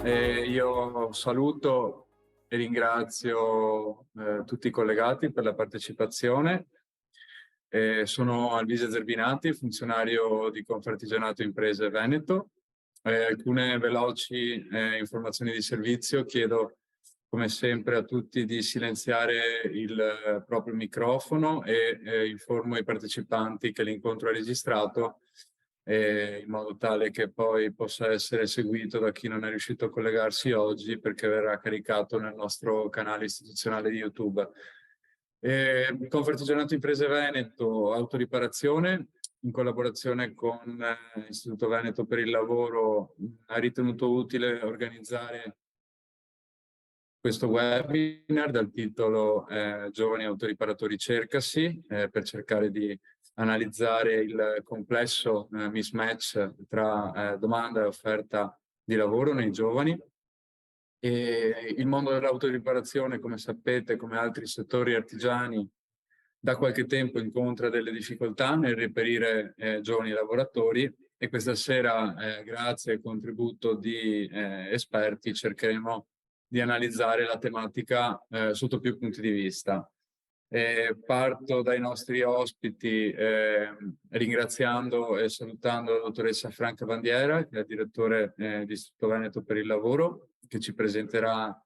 Io saluto e ringrazio tutti i collegati per la partecipazione. Sono Alvise Zerbinati, funzionario di Confartigianato Imprese Veneto. Alcune veloci informazioni di servizio. Chiedo come sempre a tutti di silenziare il proprio microfono e informo i partecipanti che l'incontro è registrato in modo tale che poi possa essere seguito da chi non è riuscito a collegarsi oggi, perché verrà caricato nel nostro canale istituzionale di YouTube. Confartigianato Imprese Veneto, autoriparazione, in collaborazione con Istituto Veneto per il Lavoro, ha ritenuto utile organizzare questo webinar dal titolo Giovani autoriparatori cercasi, per cercare di analizzare il complesso mismatch tra domanda e offerta di lavoro nei giovani. E il mondo dell'autoriparazione, come sapete, come altri settori artigiani, da qualche tempo incontra delle difficoltà nel reperire giovani lavoratori, e questa sera, grazie al contributo di esperti, cercheremo di analizzare la tematica sotto più punti di vista. Parto dai nostri ospiti ringraziando e salutando la dottoressa Franca Bandiera, che è direttore di Istituto Veneto per il Lavoro, che ci presenterà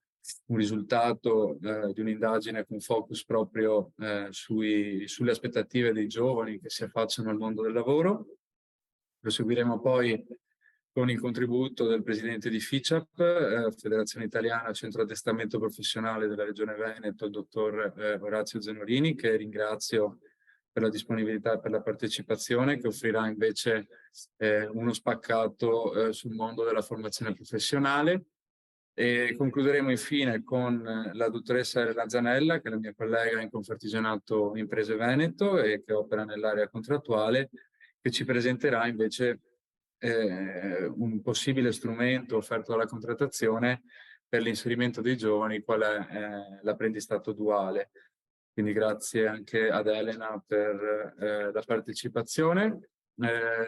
un risultato di un'indagine con focus proprio sulle aspettative dei giovani che si affacciano al mondo del lavoro. Proseguiremo poi con il contributo del presidente di FICAP, Federazione Italiana Centro Addestramento Professionale della Regione Veneto, il dottor Orazio Zenorini, che ringrazio per la disponibilità e per la partecipazione, che offrirà invece uno spaccato sul mondo della formazione professionale. E concluderemo infine con la dottoressa Elena Zanella, che è la mia collega in Confartigianato Imprese Veneto e che opera nell'area contrattuale, che ci presenterà invece un possibile strumento offerto dalla contrattazione per l'inserimento dei giovani, qual è l'apprendistato duale. Quindi grazie anche ad Elena per la partecipazione.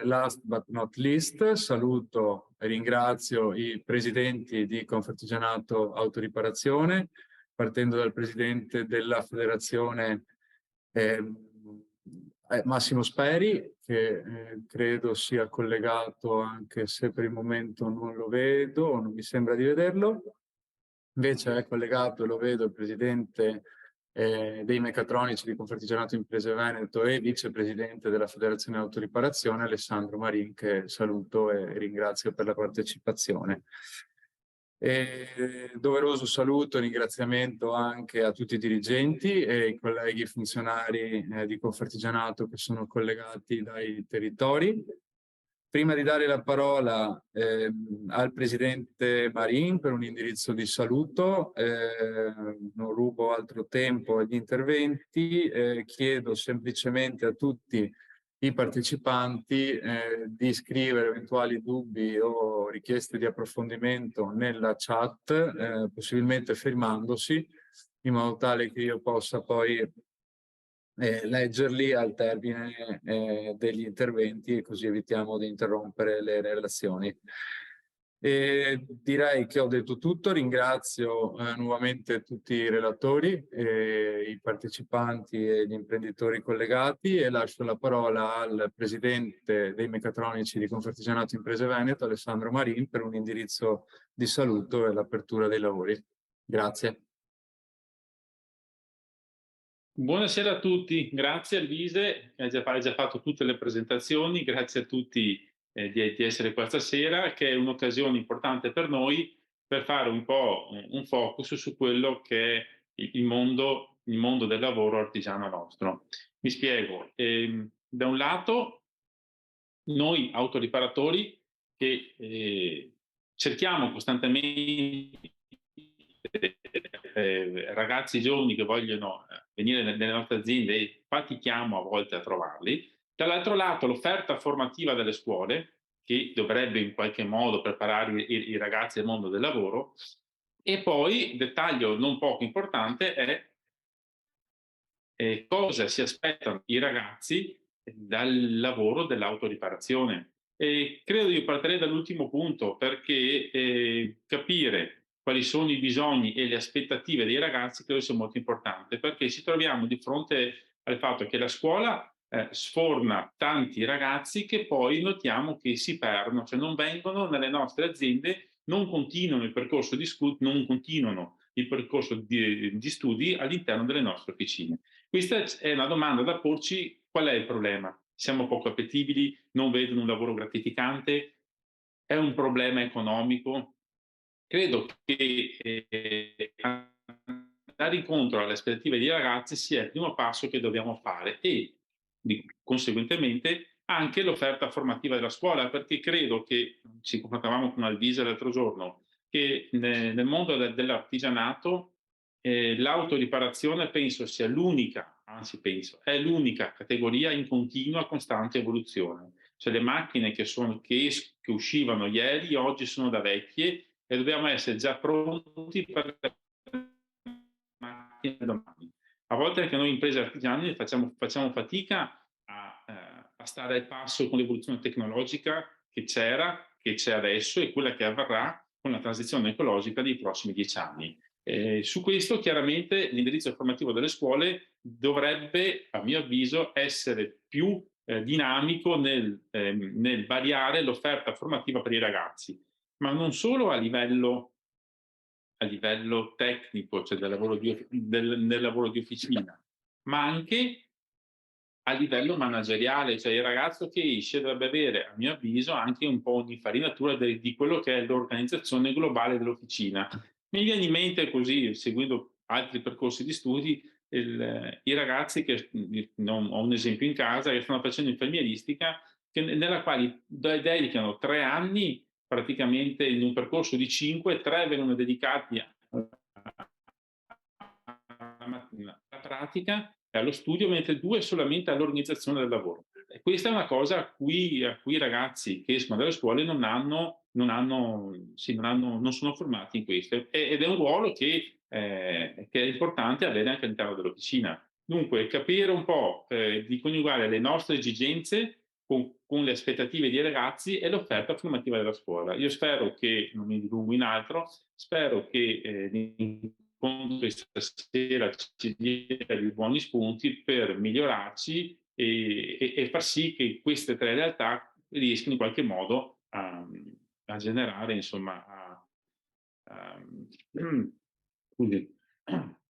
Last but not least, saluto e ringrazio i presidenti di Confartigianato Autoriparazione, partendo dal presidente della federazione Massimo Speri, che credo sia collegato, anche se per il momento non lo vedo, non mi sembra di vederlo. Invece è collegato, e lo vedo, il presidente dei meccatronici di Confartigianato Imprese Veneto e vicepresidente della Federazione Autoriparazione, Alessandro Marin, che saluto e ringrazio per la partecipazione. Doveroso saluto e ringraziamento anche a tutti i dirigenti e i colleghi funzionari di Confartigianato che sono collegati dai territori. Prima di dare la parola al presidente Marin per un indirizzo di saluto, non rubo altro tempo agli interventi, chiedo semplicemente a tutti i partecipanti di scrivere eventuali dubbi o richieste di approfondimento nella chat, possibilmente firmandosi, in modo tale che io possa poi leggerli al termine degli interventi, e così evitiamo di interrompere le relazioni. Direi che ho detto tutto. Ringrazio nuovamente tutti i relatori, i partecipanti e gli imprenditori collegati, e lascio la parola al presidente dei meccatronici di Confartigianato Imprese Veneto, Alessandro Marin, per un indirizzo di saluto e l'apertura dei lavori. Grazie. Buonasera a tutti, grazie Alvise, hai già fatto tutte le presentazioni, grazie a tutti di essere qua stasera, che è un'occasione importante per noi per fare un po' un focus su quello che è il mondo del lavoro artigiano nostro. Mi spiego, da un lato noi autoriparatori che cerchiamo costantemente ragazzi giovani che vogliono venire nelle nostre aziende e fatichiamo a volte a trovarli. Dall'altro lato l'offerta formativa delle scuole, che dovrebbe in qualche modo preparare i ragazzi al mondo del lavoro. E poi, dettaglio non poco importante, è cosa si aspettano i ragazzi dal lavoro dell'autoriparazione. Credo io partirei dall'ultimo punto, perché capire quali sono i bisogni e le aspettative dei ragazzi credo sia molto importante, perché ci troviamo di fronte al fatto che la scuola sforna tanti ragazzi che poi notiamo che si perdono, cioè non vengono nelle nostre aziende, non continuano il percorso non continuano il percorso di studi all'interno delle nostre officine. Questa è una domanda da porci: qual è il problema? Siamo poco appetibili? Non vedono un lavoro gratificante? È un problema economico? Credo che andare incontro alle aspettative dei ragazzi sia il primo passo che dobbiamo fare, e conseguentemente anche l'offerta formativa della scuola, perché credo che, ci confrontavamo con Alvise l'altro giorno, che nel mondo dell'artigianato l'autoriparazione penso sia l'unica, anzi penso, è l'unica categoria in continua costante evoluzione. Cioè le macchine che uscivano ieri oggi sono da vecchie, e dobbiamo essere già pronti per le macchine domani. A volte anche noi imprese artigiane facciamo fatica a stare al passo con l'evoluzione tecnologica che c'era, che c'è adesso e quella che avverrà con la transizione ecologica dei prossimi 10 anni. Su questo chiaramente l'indirizzo formativo delle scuole dovrebbe, a mio avviso, essere più dinamico nel variare l'offerta formativa per i ragazzi, ma non solo a livello tecnico, cioè del lavoro di officina, ma anche a livello manageriale, cioè il ragazzo che esce dovrebbe avere, a mio avviso, anche un po' un'infarinatura di quello che è l'organizzazione globale dell'officina. Mi viene in mente così, seguendo altri percorsi di studi, i ragazzi che ho un esempio in casa, che stanno facendo infermieristica, nella quale dedicano 3 anni praticamente in un percorso di 5, 3 vengono dedicati alla pratica e allo studio, mentre 2 solamente all'organizzazione del lavoro. E questa è una cosa a cui i ragazzi che escono dalle scuole non sono formati in questo, ed è un ruolo che è importante avere anche all'interno dell'officina. Dunque, capire un po' di coniugare le nostre esigenze con le aspettative dei ragazzi e l'offerta formativa della scuola. Io spero che, non mi dilungo in altro, spero che l'incontro di stasera ci dia dei buoni spunti per migliorarci e far sì che queste 3 realtà riescano in qualche modo a generare, insomma, scusi,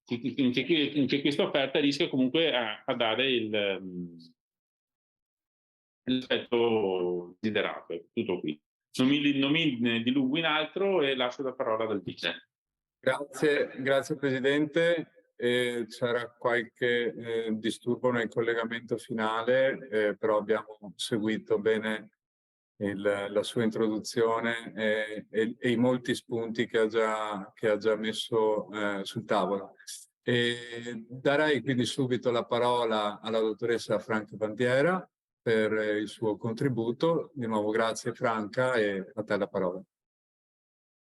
che questa offerta riesca comunque a dare l'effetto desiderato. Tutto qui. Non mi dilungo in altro e lascio la parola al vice. Grazie Presidente. C'era qualche disturbo nel collegamento finale, però abbiamo seguito bene la sua introduzione e i molti spunti che ha già messo sul tavolo. Darei quindi subito la parola alla dottoressa Franca Bandiera per il suo contributo. Di nuovo grazie Franca, e a te la parola.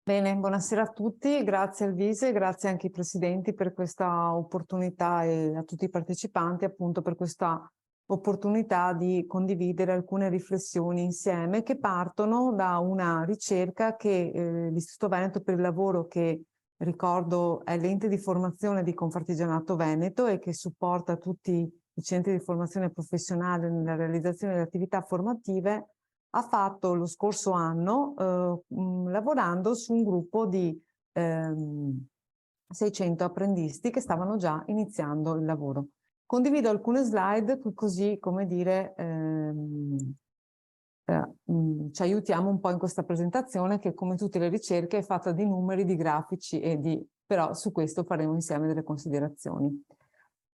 Bene, buonasera a tutti, grazie al Vise, grazie anche ai presidenti per questa opportunità e a tutti i partecipanti appunto per questa opportunità di condividere alcune riflessioni insieme che partono da una ricerca che l'Istituto Veneto per il Lavoro, che ricordo è l'ente di formazione di Confartigianato Veneto e che supporta tutti i centri di formazione professionale nella realizzazione delle attività formative, ha fatto lo scorso anno lavorando su un gruppo di 600 apprendisti che stavano già iniziando il lavoro. Condivido alcune slide così, come dire, ci aiutiamo un po' in questa presentazione che, come tutte le ricerche, è fatta di numeri, di grafici però su questo faremo insieme delle considerazioni.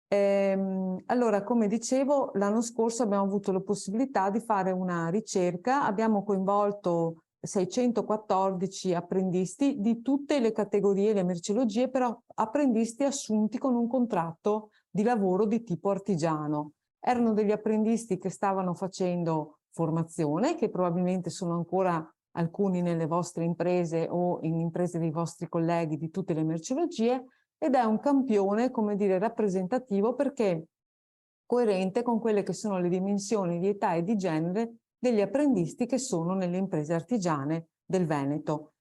Allora, come dicevo, l'anno scorso abbiamo avuto la possibilità di fare una ricerca, abbiamo coinvolto 614 apprendisti di tutte le categorie, le merceologie, però apprendisti assunti con un contratto di lavoro di tipo artigiano. Erano degli apprendisti che stavano facendo formazione, che probabilmente sono ancora alcuni nelle vostre imprese o in imprese dei vostri colleghi di tutte le merceologie, ed è un campione, come dire, rappresentativo perché coerente con quelle che sono le dimensioni di età e di genere degli apprendisti che sono nelle imprese artigiane del Veneto.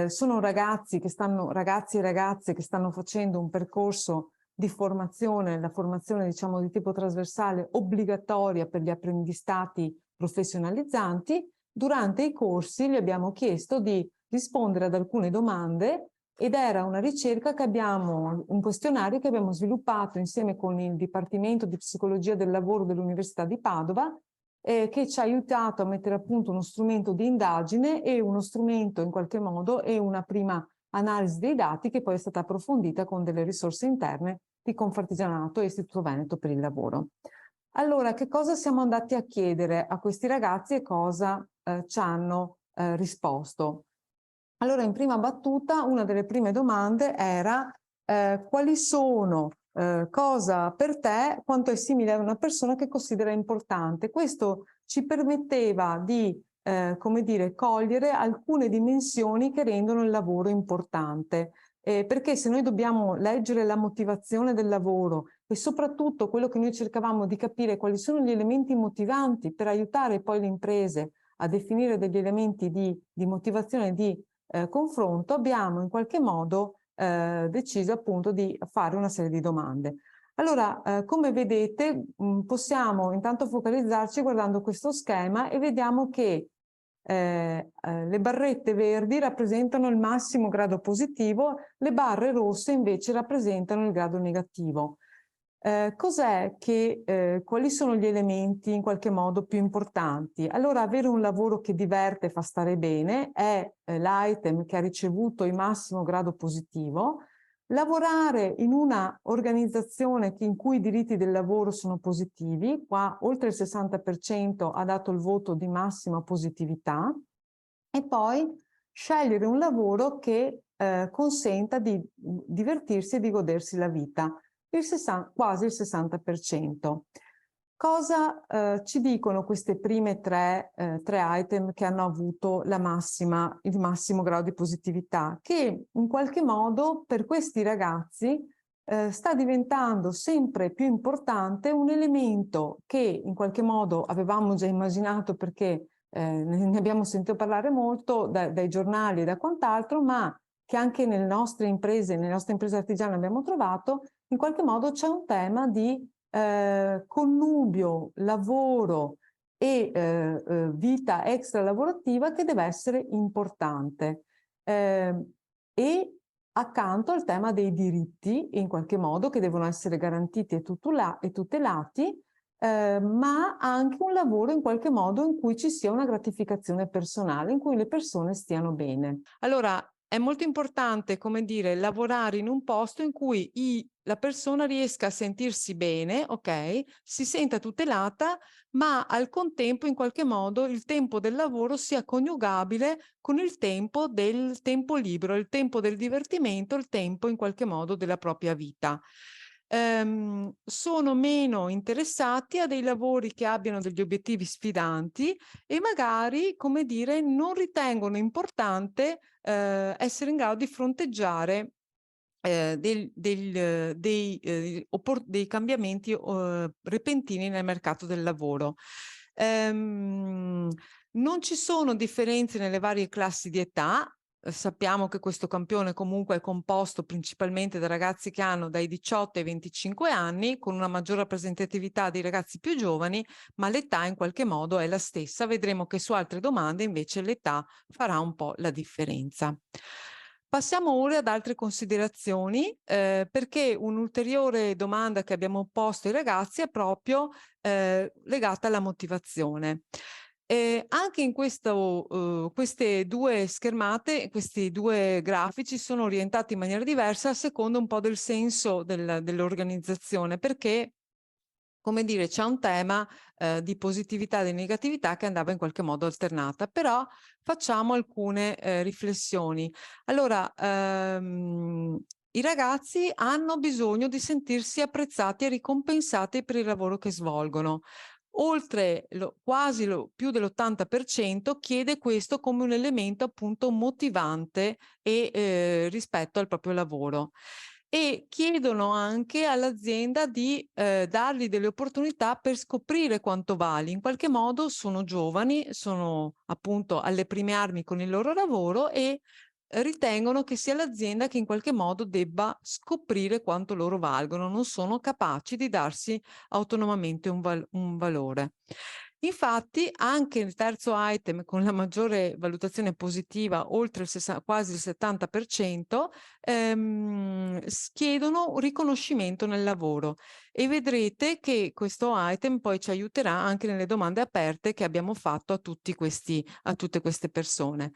Sono ragazzi e ragazze che stanno facendo un percorso di formazione, la formazione diciamo di tipo trasversale obbligatoria per gli apprendistati professionalizzanti. Durante i corsi gli abbiamo chiesto di rispondere ad alcune domande ed era una ricerca un questionario che abbiamo sviluppato insieme con il Dipartimento di Psicologia del Lavoro dell'Università di Padova, che ci ha aiutato a mettere a punto uno strumento di indagine e uno strumento in qualche modo e una prima analisi dei dati che poi è stata approfondita con delle risorse interne di Confartigianato e Istituto Veneto per il Lavoro. Allora, che cosa siamo andati a chiedere a questi ragazzi e cosa ci hanno risposto? Allora, in prima battuta, una delle prime domande era quali sono, cosa per te, quanto è simile a una persona che considera importante. Questo ci permetteva di, come dire, cogliere alcune dimensioni che rendono il lavoro importante. Perché se noi dobbiamo leggere la motivazione del lavoro e soprattutto quello che noi cercavamo di capire quali sono gli elementi motivanti per aiutare poi le imprese a definire degli elementi di motivazione e di confronto, abbiamo in qualche modo deciso appunto di fare una serie di domande. Allora, come vedete, possiamo intanto focalizzarci guardando questo schema e vediamo che le barrette verdi rappresentano il massimo grado positivo, le barre rosse invece rappresentano il grado negativo. Quali sono gli elementi in qualche modo più importanti? Allora, avere un lavoro che diverte e fa stare bene è l'item che ha ricevuto il massimo grado positivo. Lavorare in una organizzazione in cui i diritti del lavoro sono positivi, qua oltre il 60% ha dato il voto di massima positività, e poi scegliere un lavoro che consenta di divertirsi e di godersi la vita. Quasi il 60%. Cosa ci dicono queste prime tre item che hanno avuto il massimo grado di positività? Che in qualche modo per questi ragazzi sta diventando sempre più importante un elemento che in qualche modo avevamo già immaginato perché ne abbiamo sentito parlare molto dai giornali e da quant'altro, ma che anche nelle nostre imprese artigiane abbiamo trovato. In qualche modo c'è un tema di connubio, lavoro e vita extra lavorativa che deve essere importante. E accanto al tema dei diritti, in qualche modo, che devono essere garantiti e tutelati, ma anche un lavoro in qualche modo in cui ci sia una gratificazione personale, in cui le persone stiano bene. Allora, è molto importante, come dire, lavorare in un posto in cui la persona riesca a sentirsi bene, ok? Si senta tutelata, ma al contempo in qualche modo il tempo del lavoro sia coniugabile con il tempo del tempo libero, il tempo del divertimento, il tempo in qualche modo della propria vita. Sono meno interessati a dei lavori che abbiano degli obiettivi sfidanti e magari, come dire, non ritengono importante essere in grado di fronteggiare dei cambiamenti repentini nel mercato del lavoro. Non ci sono differenze nelle varie classi di età. Sappiamo che questo campione comunque è composto principalmente da ragazzi che hanno dai 18 ai 25 anni, con una maggiore rappresentatività dei ragazzi più giovani, ma l'età in qualche modo è la stessa. Vedremo che su altre domande invece l'età farà un po' la differenza. Passiamo ora ad altre considerazioni, perché un'ulteriore domanda che abbiamo posto ai ragazzi è proprio legata alla motivazione. Anche in queste due schermate, questi due grafici sono orientati in maniera diversa a seconda un po' del senso dell'organizzazione, perché, come dire, c'è un tema di positività e di negatività che andava in qualche modo alternata, però facciamo alcune riflessioni. Allora, i ragazzi hanno bisogno di sentirsi apprezzati e ricompensati per il lavoro che svolgono. Oltre più dell'80% chiede questo come un elemento appunto motivante e rispetto al proprio lavoro. e chiedono anche all'azienda di dargli delle opportunità per scoprire quanto vali. In qualche modo sono giovani, sono appunto alle prime armi con il loro lavoro e ritengono che sia l'azienda che in qualche modo debba scoprire quanto loro valgono, non sono capaci di darsi autonomamente un valore. Infatti, anche il terzo item con la maggiore valutazione positiva, oltre quasi il 70%, chiedono un riconoscimento nel lavoro e vedrete che questo item poi ci aiuterà anche nelle domande aperte che abbiamo fatto a tutte queste persone.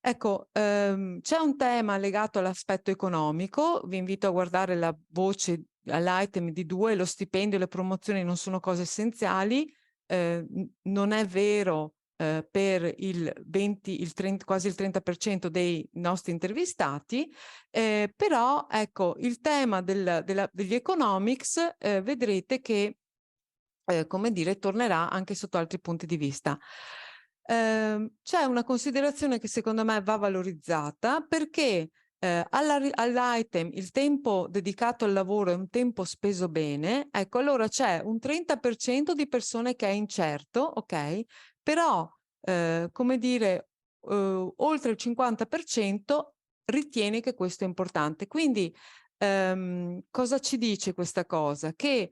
Ecco, c'è un tema legato all'aspetto economico, vi invito a guardare la voce all'item di 2, lo stipendio e le promozioni non sono cose essenziali, non è vero per quasi il 30% dei nostri intervistati, però ecco il tema degli economics vedrete che come dire, tornerà anche sotto altri punti di vista. C'è una considerazione che secondo me va valorizzata perché all'item il tempo dedicato al lavoro è un tempo speso bene, ecco allora c'è un 30% di persone che è incerto, ok? Però come dire, oltre il 50% ritiene che questo è importante. Quindi cosa ci dice questa cosa? Che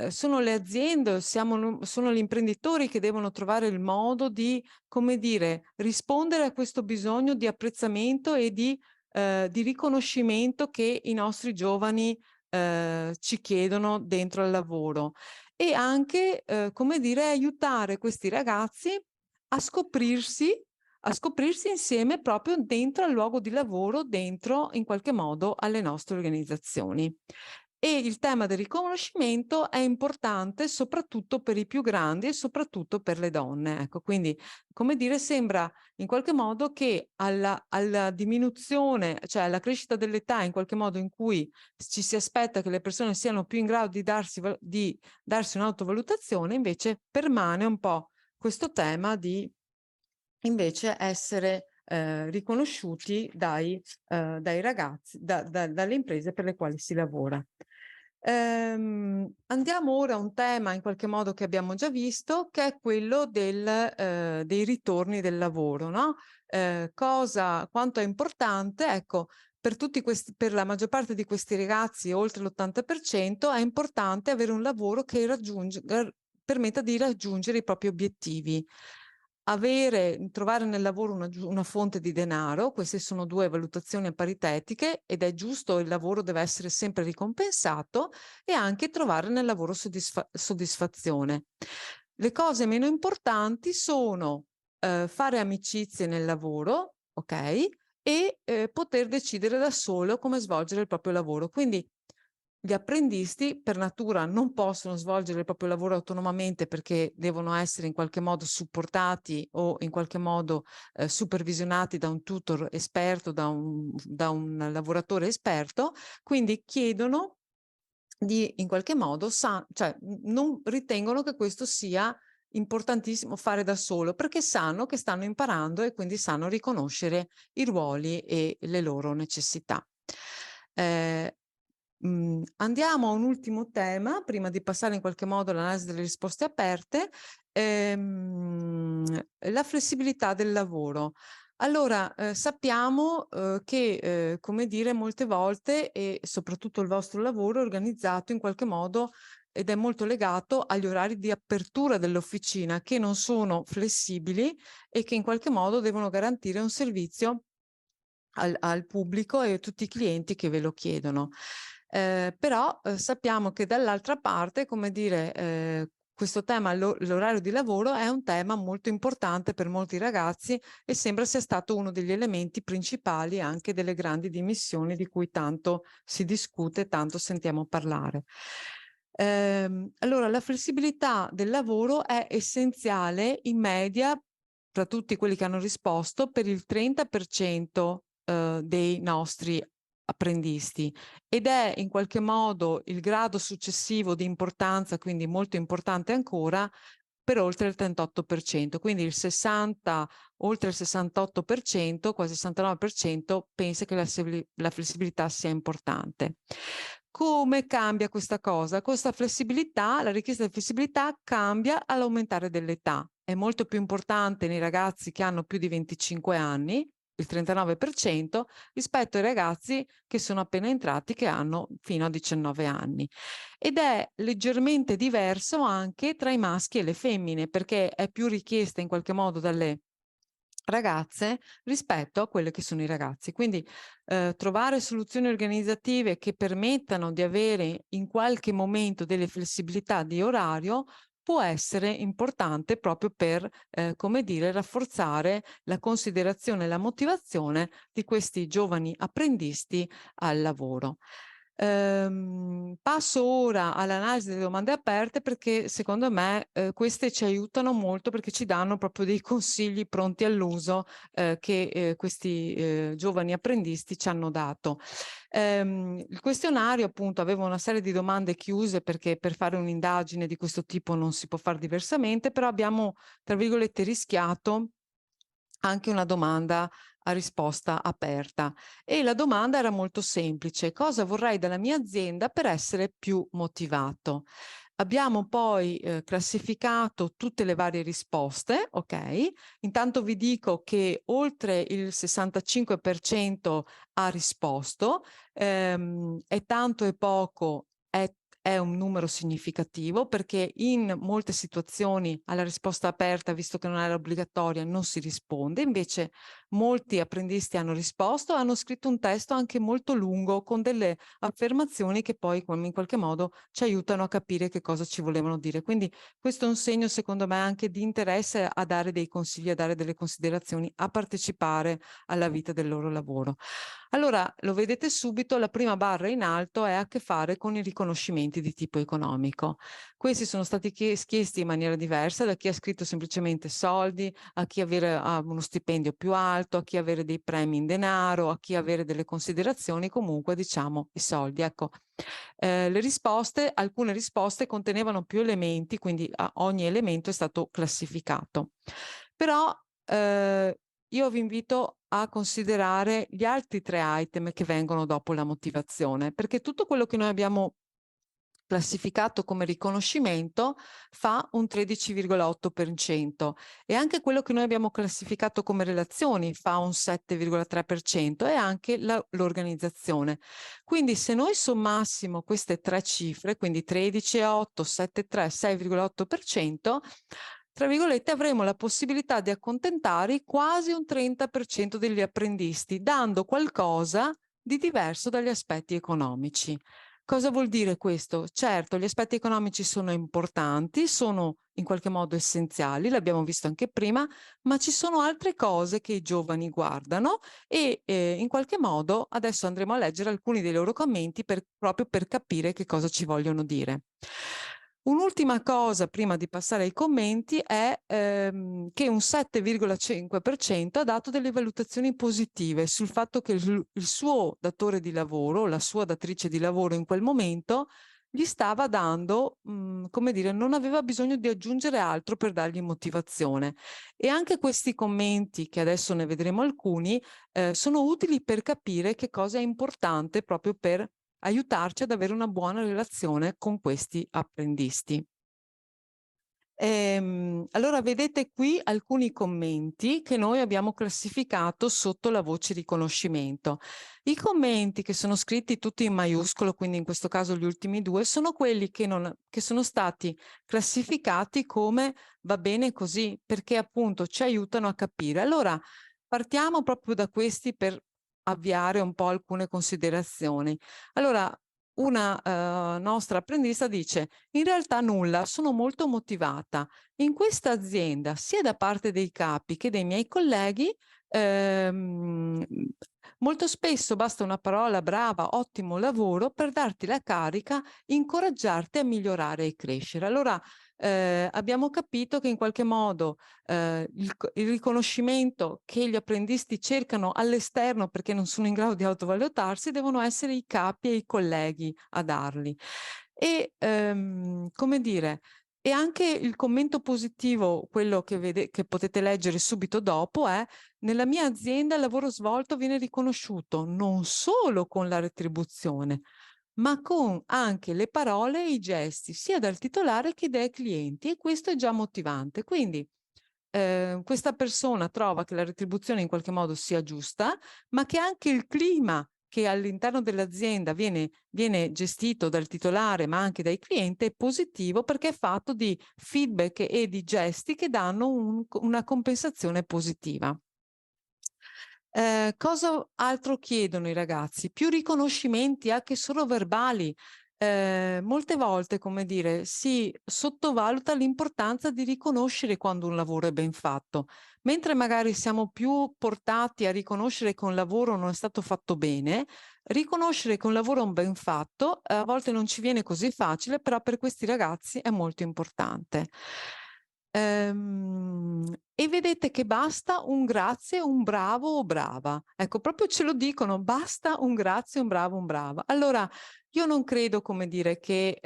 sono le aziende, sono gli imprenditori che devono trovare il modo di, come dire, rispondere a questo bisogno di apprezzamento e di riconoscimento che i nostri giovani ci chiedono dentro al lavoro e anche, come dire, aiutare questi ragazzi a scoprirsi insieme proprio dentro al luogo di lavoro, dentro in qualche modo alle nostre organizzazioni. E il tema del riconoscimento è importante soprattutto per i più grandi e soprattutto per le donne. Ecco, quindi, come dire, sembra in qualche modo che alla diminuzione, cioè alla crescita dell'età, in qualche modo in cui ci si aspetta che le persone siano più in grado di darsi un'autovalutazione, invece permane un po' questo tema di invece essere riconosciuti dai ragazzi, dalle imprese per le quali si lavora. Andiamo ora a un tema in qualche modo che abbiamo già visto, che è quello dei ritorni del lavoro, no? Quanto è importante, ecco, per la maggior parte di questi ragazzi, oltre l'80%, è importante avere un lavoro che permetta di raggiungere i propri obiettivi. Trovare nel lavoro una fonte di denaro, queste sono 2 valutazioni paritetiche ed è giusto, il lavoro deve essere sempre ricompensato e anche trovare nel lavoro soddisfazione. Le cose meno importanti sono fare amicizie nel lavoro, ok? E poter decidere da solo come svolgere il proprio lavoro. Quindi gli apprendisti per natura non possono svolgere il proprio lavoro autonomamente perché devono essere in qualche modo supportati o in qualche modo supervisionati da un tutor esperto, da un lavoratore esperto, quindi chiedono di in qualche modo, cioè non ritengono che questo sia importantissimo fare da solo perché sanno che stanno imparando e quindi sanno riconoscere i ruoli e le loro necessità. Andiamo a un ultimo tema, prima di passare in qualche modo all'analisi delle risposte aperte, la flessibilità del lavoro. Allora, sappiamo che, come dire, molte volte, e soprattutto il vostro lavoro è organizzato in qualche modo ed è molto legato agli orari di apertura dell'officina, che non sono flessibili e che in qualche modo devono garantire un servizio al pubblico e a tutti i clienti che ve lo chiedono. Però sappiamo che dall'altra parte, come dire, questo tema, l'orario di lavoro, è un tema molto importante per molti ragazzi e sembra sia stato uno degli elementi principali anche delle grandi dimissioni di cui tanto si discute, tanto sentiamo parlare. Allora, la flessibilità del lavoro è essenziale in media tra tutti quelli che hanno risposto per il 30% dei nostri apprendisti ed è in qualche modo il grado successivo di importanza, quindi molto importante ancora, per oltre il 38%, quindi il 60, oltre il 68%, quasi il 69% pensa che la flessibilità sia importante. Come cambia questa cosa? Questa flessibilità, la richiesta di flessibilità cambia all'aumentare dell'età. È molto più importante nei ragazzi che hanno più di 25 anni, il 39%, rispetto ai ragazzi che sono appena entrati, che hanno fino a 19 anni. Ed è leggermente diverso anche tra i maschi e le femmine, perché è più richiesta in qualche modo dalle ragazze rispetto a quelle che sono i ragazzi. Quindi trovare soluzioni organizzative che permettano di avere in qualche momento delle flessibilità di orario può essere importante proprio per, come dire, rafforzare la considerazione e la motivazione di questi giovani apprendisti al lavoro. Passo ora all'analisi delle domande aperte, perché secondo me queste ci aiutano molto, perché ci danno proprio dei consigli pronti all'uso che questi giovani apprendisti ci hanno dato. Il questionario appunto aveva una serie di domande chiuse, perché per fare un'indagine di questo tipo non si può fare diversamente, però abbiamo, tra virgolette, rischiato anche una domanda a risposta aperta, e la domanda era molto semplice: cosa vorrei dalla mia azienda per essere più motivato? Abbiamo poi classificato tutte le varie risposte, ok? Intanto vi dico che oltre il 65% ha risposto, è tanto e poco, è un numero significativo, perché in molte situazioni alla risposta aperta, visto che non era obbligatoria, non si risponde. Invece molti apprendisti hanno risposto, hanno scritto un testo anche molto lungo con delle affermazioni che poi in qualche modo ci aiutano a capire che cosa ci volevano dire. Quindi questo è un segno, secondo me, anche di interesse a dare dei consigli, a dare delle considerazioni, a partecipare alla vita del loro lavoro. Allora, lo vedete subito, la prima barra in alto ha a che fare con i riconoscimenti di tipo economico. Questi sono stati chiesti in maniera diversa, da chi ha scritto semplicemente soldi, a chi avere uno stipendio più alto, a chi avere dei premi in denaro, a chi avere delle considerazioni, comunque diciamo i soldi. Ecco, le risposte, alcune risposte contenevano più elementi, quindi ogni elemento è stato classificato. Però io vi invito a considerare gli altri 3 item che vengono dopo la motivazione, perché tutto quello che noi abbiamo classificato come riconoscimento fa un 13,8%, e anche quello che noi abbiamo classificato come relazioni fa un 7,3%, e anche l'organizzazione. Quindi se noi sommassimo queste 3 cifre, quindi 13,8, 7,3, 6,8%, tra virgolette, avremo la possibilità di accontentare quasi un 30% degli apprendisti, dando qualcosa di diverso dagli aspetti economici. Cosa vuol dire questo? Certo, gli aspetti economici sono importanti, sono in qualche modo essenziali, l'abbiamo visto anche prima, ma ci sono altre cose che i giovani guardano, e in qualche modo adesso andremo a leggere alcuni dei loro commenti proprio per capire che cosa ci vogliono dire. Un'ultima cosa prima di passare ai commenti è che un 7,5% ha dato delle valutazioni positive sul fatto che il suo datore di lavoro, la sua datrice di lavoro in quel momento, gli stava dando, come dire, non aveva bisogno di aggiungere altro per dargli motivazione. E anche questi commenti, che adesso ne vedremo alcuni, sono utili per capire che cosa è importante proprio per aiutarci ad avere una buona relazione con questi apprendisti. Allora vedete qui alcuni commenti che noi abbiamo classificato sotto la voce riconoscimento. I commenti che sono scritti tutti in maiuscolo, quindi in questo caso gli ultimi 2, sono quelli che sono stati classificati come va bene così, perché appunto ci aiutano a capire. Allora partiamo proprio da questi per avviare un po' alcune considerazioni. Allora, una nostra apprendista dice: in realtà nulla, sono molto motivata. In questa azienda, sia da parte dei capi che dei miei colleghi, molto spesso basta una parola brava, ottimo lavoro, per darti la carica, incoraggiarti a migliorare e crescere. Allora abbiamo capito che in qualche modo il riconoscimento che gli apprendisti cercano all'esterno, perché non sono in grado di autovalutarsi, devono essere i capi e i colleghi a darli. E come dire, E anche il commento positivo, quello che potete leggere subito dopo, è: nella mia azienda il lavoro svolto viene riconosciuto non solo con la retribuzione, ma con anche le parole e i gesti, sia dal titolare che dai clienti, e questo è già motivante. Quindi questa persona trova che la retribuzione in qualche modo sia giusta, ma che anche il clima che all'interno dell'azienda viene gestito dal titolare ma anche dai clienti è positivo, perché è fatto di feedback e di gesti che danno una compensazione positiva. Cosa altro chiedono i ragazzi? Più riconoscimenti, anche solo verbali. Molte volte, come dire, si sottovaluta l'importanza di riconoscere quando un lavoro è ben fatto, mentre magari siamo più portati a riconoscere che un lavoro non è stato fatto bene. Riconoscere che un lavoro è ben fatto a volte non ci viene così facile, però per questi ragazzi è molto importante. E vedete che basta un grazie, un bravo o brava. Ecco, proprio ce lo dicono: basta un grazie, un bravo, un brava. Allora, io non credo, come dire, che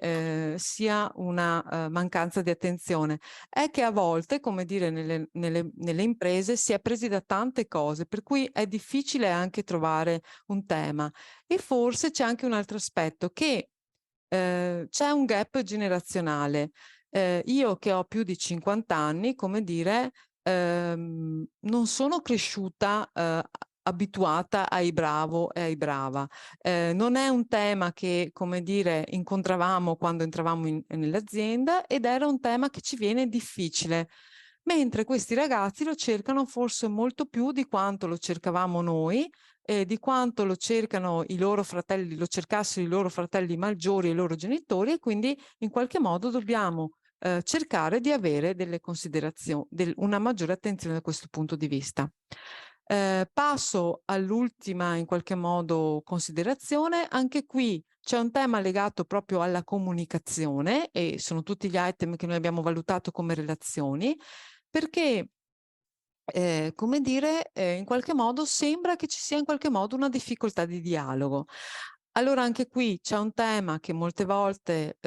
sia una mancanza di attenzione. È che a volte, come dire, nelle imprese si è presi da tante cose, per cui è difficile anche trovare un tema. E forse c'è anche un altro aspetto, che c'è un gap generazionale. Io che ho più di 50 anni, come dire, non sono cresciuta abituata ai bravo e ai brava. Non è un tema che, come dire, incontravamo quando entravamo nell'azienda, ed era un tema che ci viene difficile. Mentre questi ragazzi lo cercano forse molto più di quanto lo cercavamo noi, di quanto lo cercano i loro fratelli, lo cercassero i loro fratelli maggiori e i loro genitori, e quindi in qualche modo dobbiamo cercare di avere delle considerazioni, una maggiore attenzione da questo punto di vista. Passo all'ultima, in qualche modo, considerazione. Anche qui c'è un tema legato proprio alla comunicazione, e sono tutti gli item che noi abbiamo valutato come relazioni, perché come dire, in qualche modo sembra che ci sia in qualche modo una difficoltà di dialogo. Allora anche qui c'è un tema che molte volte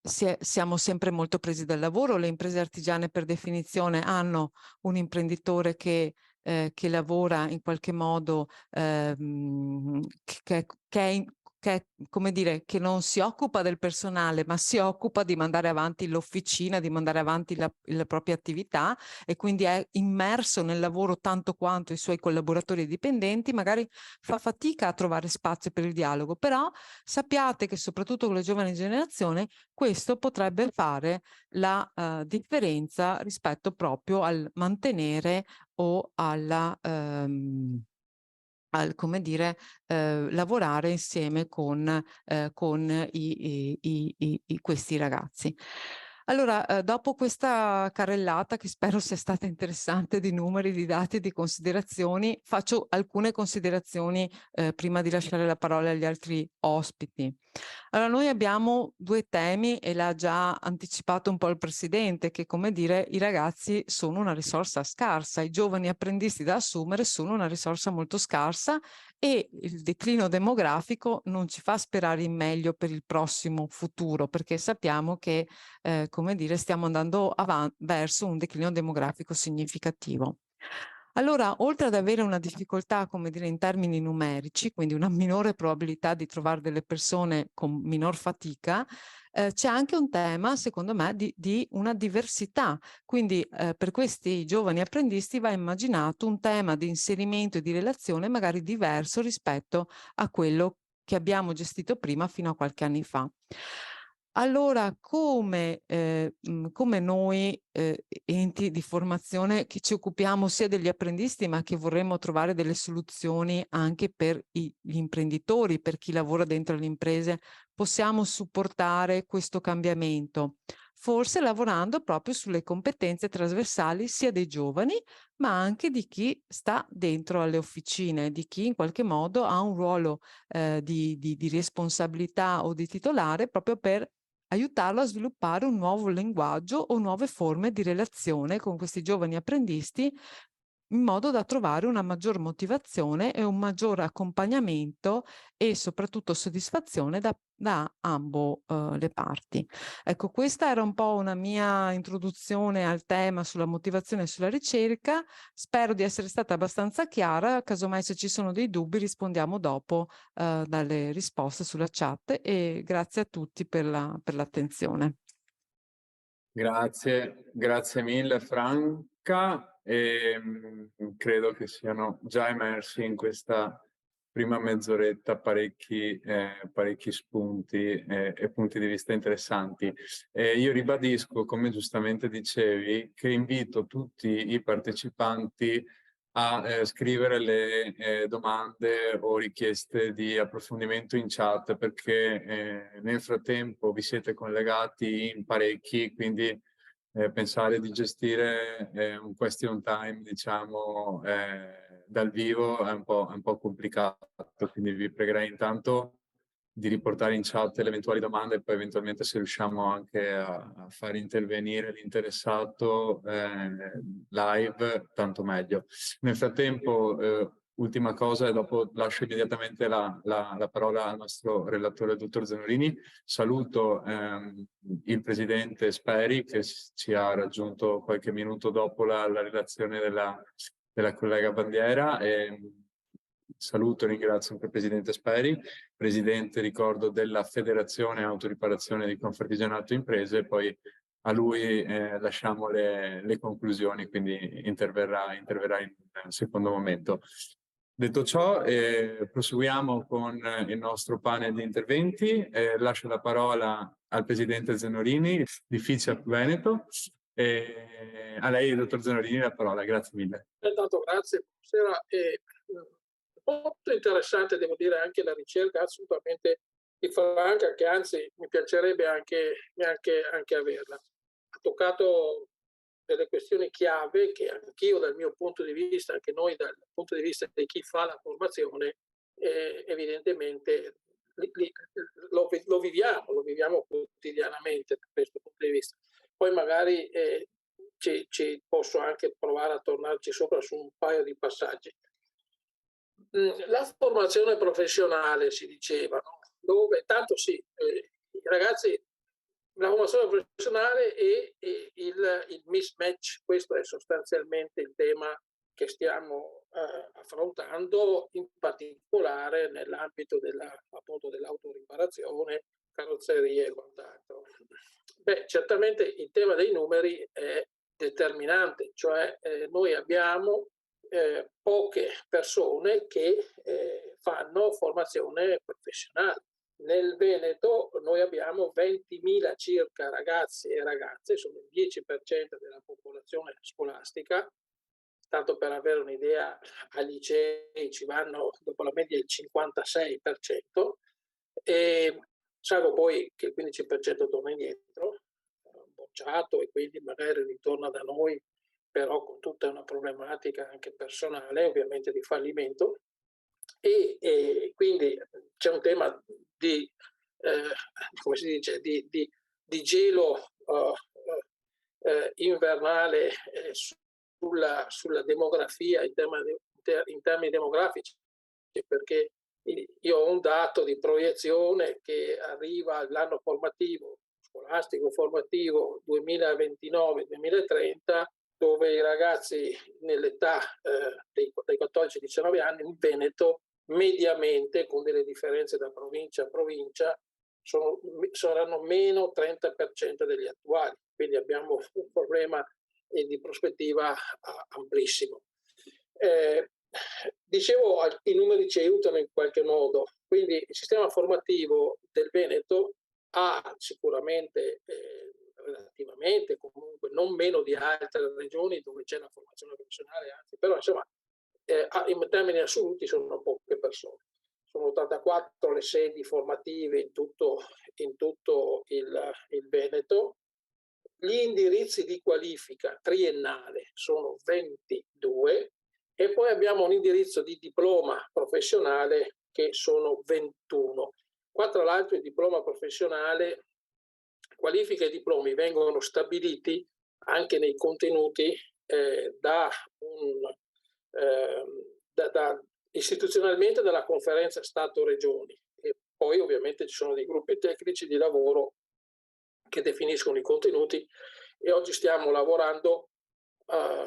siamo sempre molto presi dal lavoro. Le imprese artigiane per definizione hanno un imprenditore che lavora in qualche modo, come dire, che non si occupa del personale, ma si occupa di mandare avanti l'officina, di mandare avanti la propria attività, e quindi è immerso nel lavoro tanto quanto i suoi collaboratori e dipendenti. Magari fa fatica a trovare spazio per il dialogo, però sappiate che soprattutto con le giovani generazioni questo potrebbe fare la differenza rispetto proprio al mantenere o come dire, lavorare insieme con questi ragazzi. Allora, dopo questa carrellata, che spero sia stata interessante, di numeri, di dati e di considerazioni, faccio alcune considerazioni prima di lasciare la parola agli altri ospiti. Allora, noi abbiamo due temi, e l'ha già anticipato un po' il Presidente, che, come dire, i ragazzi sono una risorsa scarsa, i giovani apprendisti da assumere sono una risorsa molto scarsa, e il declino demografico non ci fa sperare in meglio per il prossimo futuro, perché sappiamo che, come dire, stiamo andando verso un declino demografico significativo. Allora, oltre ad avere una difficoltà, come dire, in termini numerici, quindi una minore probabilità di trovare delle persone con minor fatica, c'è anche un tema, secondo me, di una diversità. Quindi per questi giovani apprendisti va immaginato un tema di inserimento e di relazione magari diverso rispetto a quello che abbiamo gestito prima, fino a qualche anno fa. Allora, come noi enti di formazione che ci occupiamo sia degli apprendisti, ma che vorremmo trovare delle soluzioni anche per gli imprenditori, per chi lavora dentro le imprese, possiamo supportare questo cambiamento? Forse lavorando proprio sulle competenze trasversali sia dei giovani, ma anche di chi sta dentro alle officine, di chi in qualche modo ha un ruolo di responsabilità o di titolare, proprio per aiutarlo a sviluppare un nuovo linguaggio o nuove forme di relazione con questi giovani apprendisti, in modo da trovare una maggior motivazione e un maggior accompagnamento e soprattutto soddisfazione da ambo le parti. Ecco, questa era un po' una mia introduzione al tema sulla motivazione e sulla ricerca. Spero di essere stata abbastanza chiara, casomai se ci sono dei dubbi rispondiamo dopo dalle risposte sulla chat, e grazie a tutti per l'attenzione. Grazie mille Franca, e credo che siano già emersi in questa prima mezz'oretta parecchi spunti e punti di vista interessanti. Io ribadisco, come giustamente dicevi, che invito tutti i partecipanti a scrivere le domande o richieste di approfondimento in chat, perché nel frattempo vi siete collegati in parecchi, quindi pensare di gestire un question time, diciamo, dal vivo è un po' complicato, quindi vi pregherei intanto di riportare in chat le eventuali domande e poi eventualmente, se riusciamo anche a far intervenire l'interessato live, tanto meglio. Nel frattempo, ultima cosa, e dopo lascio immediatamente la parola al nostro relatore, dottor Zanorini. Saluto il presidente Speri, che ci ha raggiunto qualche minuto dopo la relazione della collega Bandiera, e saluto e ringrazio anche il presidente Speri, presidente, ricordo, della Federazione Autoriparazione di Confartigianato Imprese, e poi a lui lasciamo le conclusioni, quindi interverrà in un secondo momento. Detto ciò, proseguiamo con il nostro panel di interventi. Lascio la parola al presidente Zanorini di FICAP Veneto. A lei, dottor Zanorini, la parola. Grazie mille. Intanto grazie, buonasera. Molto interessante, devo dire, anche la ricerca assolutamente di Franca, che anzi mi piacerebbe anche averla. Ha toccato delle questioni chiave che anch'io, dal mio punto di vista, anche noi dal punto di vista di chi fa la formazione, evidentemente lo viviamo quotidianamente da questo punto di vista. Poi magari ci posso anche provare a tornarci sopra su un paio di passaggi. La formazione professionale, si diceva, no? Dove tanto sì, i ragazzi, la formazione professionale e il mismatch, questo è sostanzialmente il tema che stiamo affrontando, in particolare nell'ambito appunto dell'autoriparazione, carrozzerie e quant'altro. Beh, certamente il tema dei numeri è determinante, cioè noi abbiamo poche persone che fanno formazione professionale. Nel Veneto noi abbiamo 20.000 circa ragazzi e ragazze, sono il 10% della popolazione scolastica. Tanto per avere un'idea, ai licei ci vanno dopo la media il 56%, e salvo poi che il 15% torna indietro, bocciato, e quindi magari ritorna da noi, però con tutta una problematica anche personale, ovviamente di fallimento, e quindi c'è un tema di, come si dice, di gelo invernale sulla demografia in termini demografici, perché io ho un dato di proiezione che arriva all'anno formativo, scolastico formativo 2029-2030, dove i ragazzi nell'età dei 14-19 anni in Veneto, mediamente, con delle differenze da provincia a provincia, saranno meno 30% degli attuali. Quindi abbiamo un problema di prospettiva amplissimo. Dicevo, i numeri ci aiutano in qualche modo, quindi il sistema formativo del Veneto ha sicuramente relativamente, comunque non meno di altre regioni dove c'è la formazione professionale, anzi, però insomma in termini assoluti sono poche persone. Sono 84 le sedi formative in tutto il Veneto. Gli indirizzi di qualifica triennale sono 22, e poi abbiamo un indirizzo di diploma professionale che sono 21. Qua tra l'altro il diploma professionale, qualifiche e diplomi vengono stabiliti anche nei contenuti da istituzionalmente dalla conferenza Stato-Regioni, e poi ovviamente ci sono dei gruppi tecnici di lavoro che definiscono i contenuti, e oggi stiamo lavorando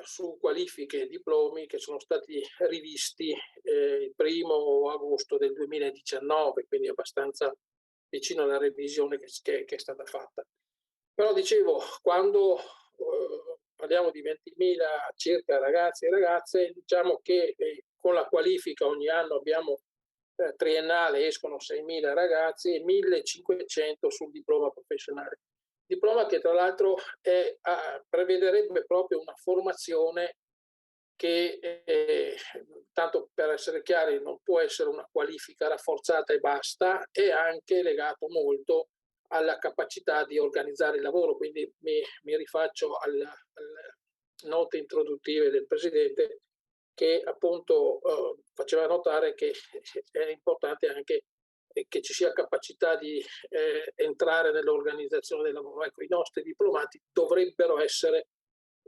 su qualifiche e diplomi che sono stati rivisti il 1° agosto del 2019, quindi abbastanza vicino alla revisione che è stata fatta. Però dicevo, quando parliamo di 20.000 circa ragazzi e ragazze, diciamo che con la qualifica ogni anno abbiamo triennale, escono 6.000 ragazzi e 1.500 sul diploma professionale. Diploma che tra l'altro prevederebbe proprio una formazione che, tanto per essere chiari, non può essere una qualifica rafforzata e basta, è anche legato molto alla capacità di organizzare il lavoro. Quindi mi rifaccio alle note introduttive del Presidente, che appunto faceva notare che è importante anche che ci sia capacità di entrare nell'organizzazione del lavoro. Ecco, i nostri diplomati dovrebbero essere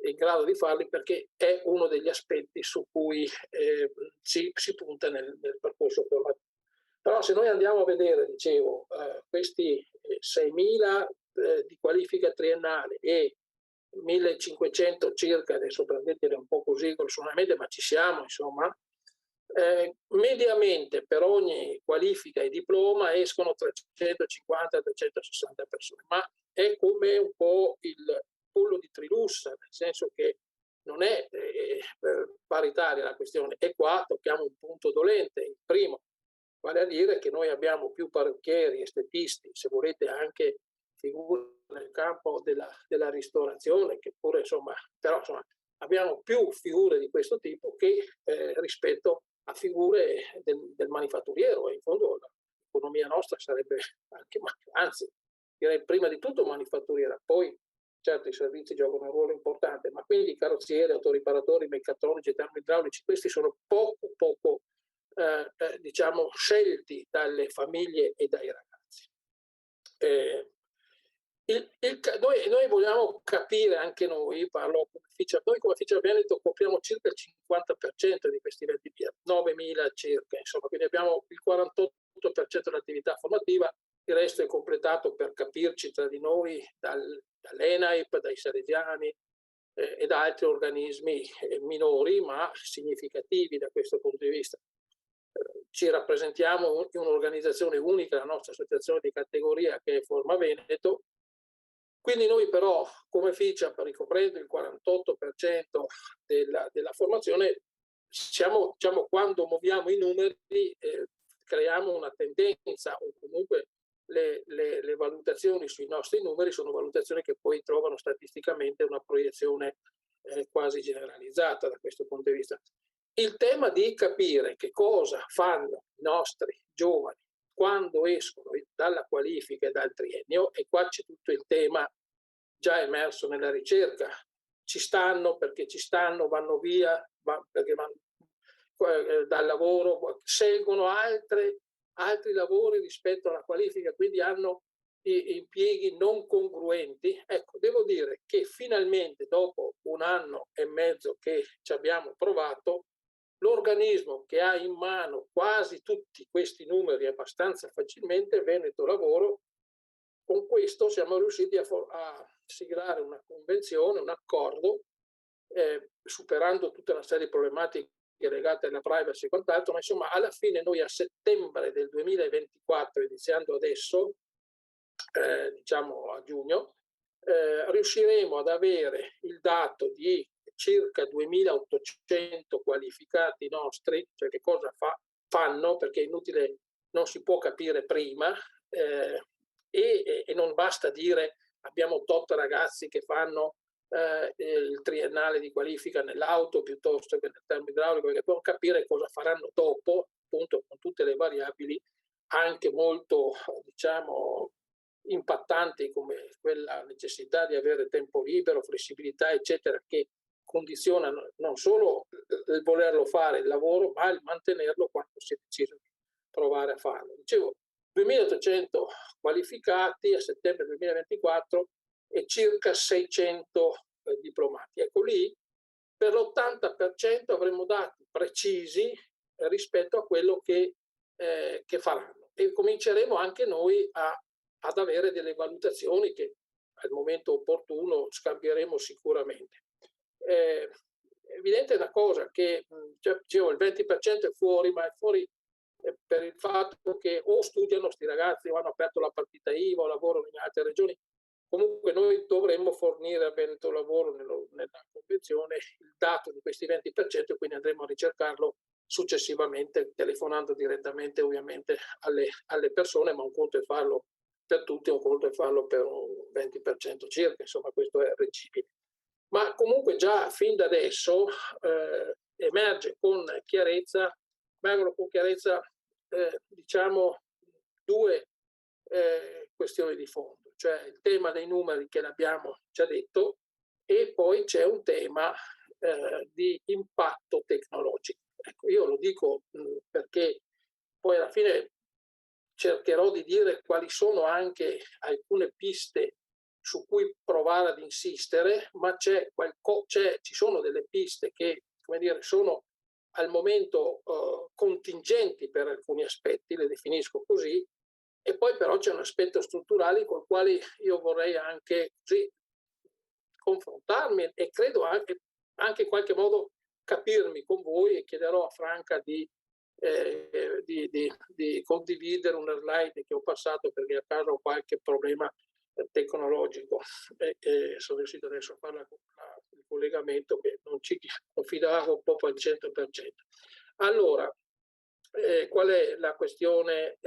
in grado di farli, perché è uno degli aspetti su cui si punta nel percorso formativo. Però se noi andiamo a vedere, dicevo, questi 6.000 di qualifica triennale e 1.500 circa, adesso prendetele un po' così grossolanamente, ma ci siamo, insomma, mediamente per ogni qualifica e diploma escono 350-360 persone, ma è come un po' il pollo di Trilussa, nel senso che non è paritaria la questione, e qua tocchiamo un punto dolente, il primo, vale a dire che noi abbiamo più parrucchieri, estetisti, se volete anche figure nel campo della ristorazione, che pure insomma, però insomma, abbiamo più figure di questo tipo che rispetto a figure del manifatturiero, e in fondo l'economia nostra sarebbe anche, anzi direi prima di tutto manifatturiera, poi certo i servizi giocano un ruolo importante, ma quindi carrozzieri, autoriparatori, meccatronici, termoidraulici, questi sono poco diciamo scelti dalle famiglie e dai ragazzi. Noi vogliamo capire anche noi, parlo come Ficcia, noi come Ficcia Veneto copriamo circa il 50% di questi 9.000 circa, insomma, quindi abbiamo il 48% dell'attività formativa, il resto è completato, per capirci tra di noi, dall'ENAIP, dai salesiani e da altri organismi minori ma significativi da questo punto di vista. Ci rappresentiamo in un'organizzazione unica, la nostra associazione di categoria, che è Forma Veneto. Quindi noi però come Ficcia, ricoprendo il 48% della formazione, diciamo, quando muoviamo i numeri creiamo una tendenza, o comunque le valutazioni sui nostri numeri sono valutazioni che poi trovano statisticamente una proiezione quasi generalizzata da questo punto di vista. Il tema di capire che cosa fanno i nostri giovani quando escono dalla qualifica e dal triennio, e qua c'è tutto il tema già emerso nella ricerca: ci stanno perché ci stanno, vanno via perché vanno dal lavoro, scelgono altri lavori rispetto alla qualifica, quindi hanno impieghi non congruenti. Ecco, devo dire che finalmente dopo 1 anno e mezzo che ci abbiamo provato, l'organismo che ha in mano quasi tutti questi numeri abbastanza facilmente, Veneto Lavoro, con questo siamo riusciti a siglare una convenzione, un accordo, superando tutta una serie di problematiche legate alla privacy e quant'altro, ma insomma alla fine noi a settembre del 2024, iniziando adesso, diciamo a giugno, riusciremo ad avere il dato di circa 2.800 qualificati nostri, cioè che cosa fanno, perché è inutile, non si può capire prima, e non basta dire abbiamo 8 ragazzi che fanno il triennale di qualifica nell'auto piuttosto che nel termoidraulico, perché devono capire cosa faranno dopo, appunto con tutte le variabili anche molto, diciamo, impattanti, come quella necessità di avere tempo libero, flessibilità, eccetera, che condizionano non solo il volerlo fare il lavoro, ma il mantenerlo quando si è deciso di provare a farlo. Dicevo, 2.800 qualificati a settembre 2024 e circa 600 diplomati. Ecco, lì per l'80% avremo dati precisi rispetto a quello che faranno, e cominceremo anche noi ad avere delle valutazioni che al momento opportuno scambieremo sicuramente. È evidente una cosa, che il 20% è fuori, ma è fuori per il fatto che o studiano sti ragazzi o hanno aperto la partita IVA o lavorano in altre regioni. Comunque noi dovremmo fornire a Veneto Lavoro nella convenzione il dato di questi 20%, e quindi andremo a ricercarlo successivamente telefonando direttamente ovviamente alle persone, ma un conto è farlo per tutti, un conto è farlo per un 20% circa, insomma questo è reggibile. Ma comunque già fin da adesso vengono con chiarezza diciamo due questioni di fondo, cioè il tema dei numeri che l'abbiamo già detto, e poi c'è un tema di impatto tecnologico. Ecco, io lo dico perché poi alla fine cercherò di dire quali sono anche alcune piste su cui provare ad insistere, ma ci sono delle piste che, come dire, sono al momento contingenti per alcuni aspetti, le definisco così, e poi però c'è un aspetto strutturale con il quale io vorrei anche così confrontarmi, e credo anche in qualche modo capirmi con voi, e chiederò a Franca di condividere una slide che ho passato perché a caso ho qualche problema tecnologico, e sono riuscito adesso a fare il collegamento che non ci confidavo proprio al 100%. Allora, qual è la questione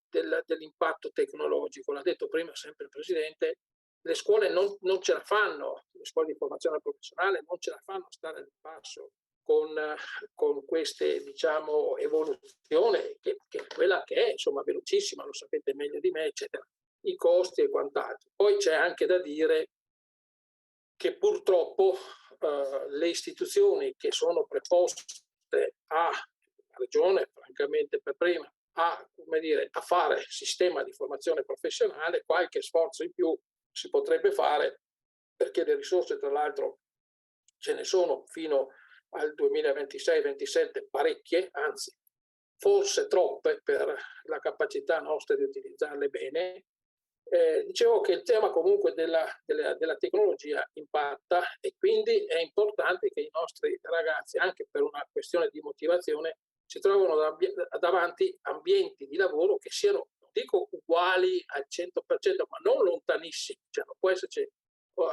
dell'impatto tecnologico? L'ha detto prima sempre il Presidente, le scuole non ce la fanno, le scuole di formazione professionale non ce la fanno a stare al passo con queste, diciamo, evoluzione che è quella che è, insomma, velocissima, lo sapete meglio di me, eccetera, i costi e quant'altro. Poi c'è anche da dire che purtroppo le istituzioni che sono preposte a Regione, francamente per prima, a fare sistema di formazione professionale, qualche sforzo in più si potrebbe fare, perché le risorse tra l'altro ce ne sono fino al 2026-27 parecchie, anzi forse troppe per la capacità nostra di utilizzarle bene. Dicevo che il tema comunque della tecnologia impatta, e quindi è importante che i nostri ragazzi, anche per una questione di motivazione, si trovano davanti ambienti di lavoro che siano, non dico uguali al 100%, ma non lontanissimi. Cioè, non può esserci,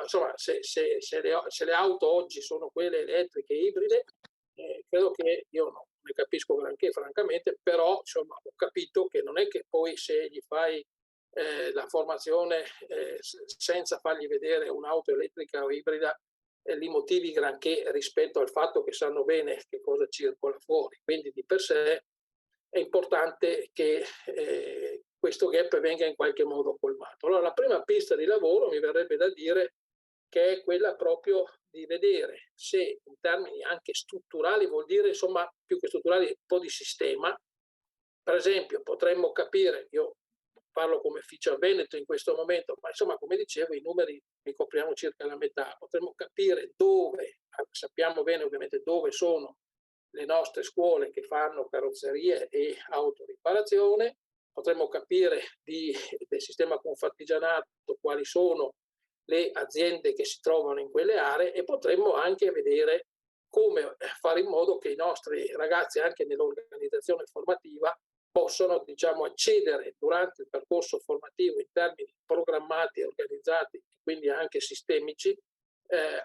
insomma, se le auto oggi sono quelle elettriche ibride, credo che io non ne capisco granché francamente, però insomma ho capito che non è che poi se gli fai la formazione senza fargli vedere un'auto elettrica o ibrida li motivi granché rispetto al fatto che sanno bene che cosa circola fuori. Quindi di per sé è importante che questo gap venga in qualche modo colmato. Allora, la prima pista di lavoro mi verrebbe da dire che è quella proprio di vedere se in termini anche strutturali, vuol dire insomma più che strutturali un po' di sistema. Per esempio potremmo capire, io parlo come Ficcia Veneto in questo momento, ma insomma come dicevo i numeri li copriamo circa la metà, potremmo capire dove, sappiamo bene ovviamente dove sono le nostre scuole che fanno carrozzerie e autoriparazione, potremmo capire del sistema confartigianato quali sono le aziende che si trovano in quelle aree, e potremmo anche vedere come fare in modo che i nostri ragazzi anche nell'organizzazione formativa possono, diciamo, accedere durante il percorso formativo in termini programmati, organizzati e quindi anche sistemici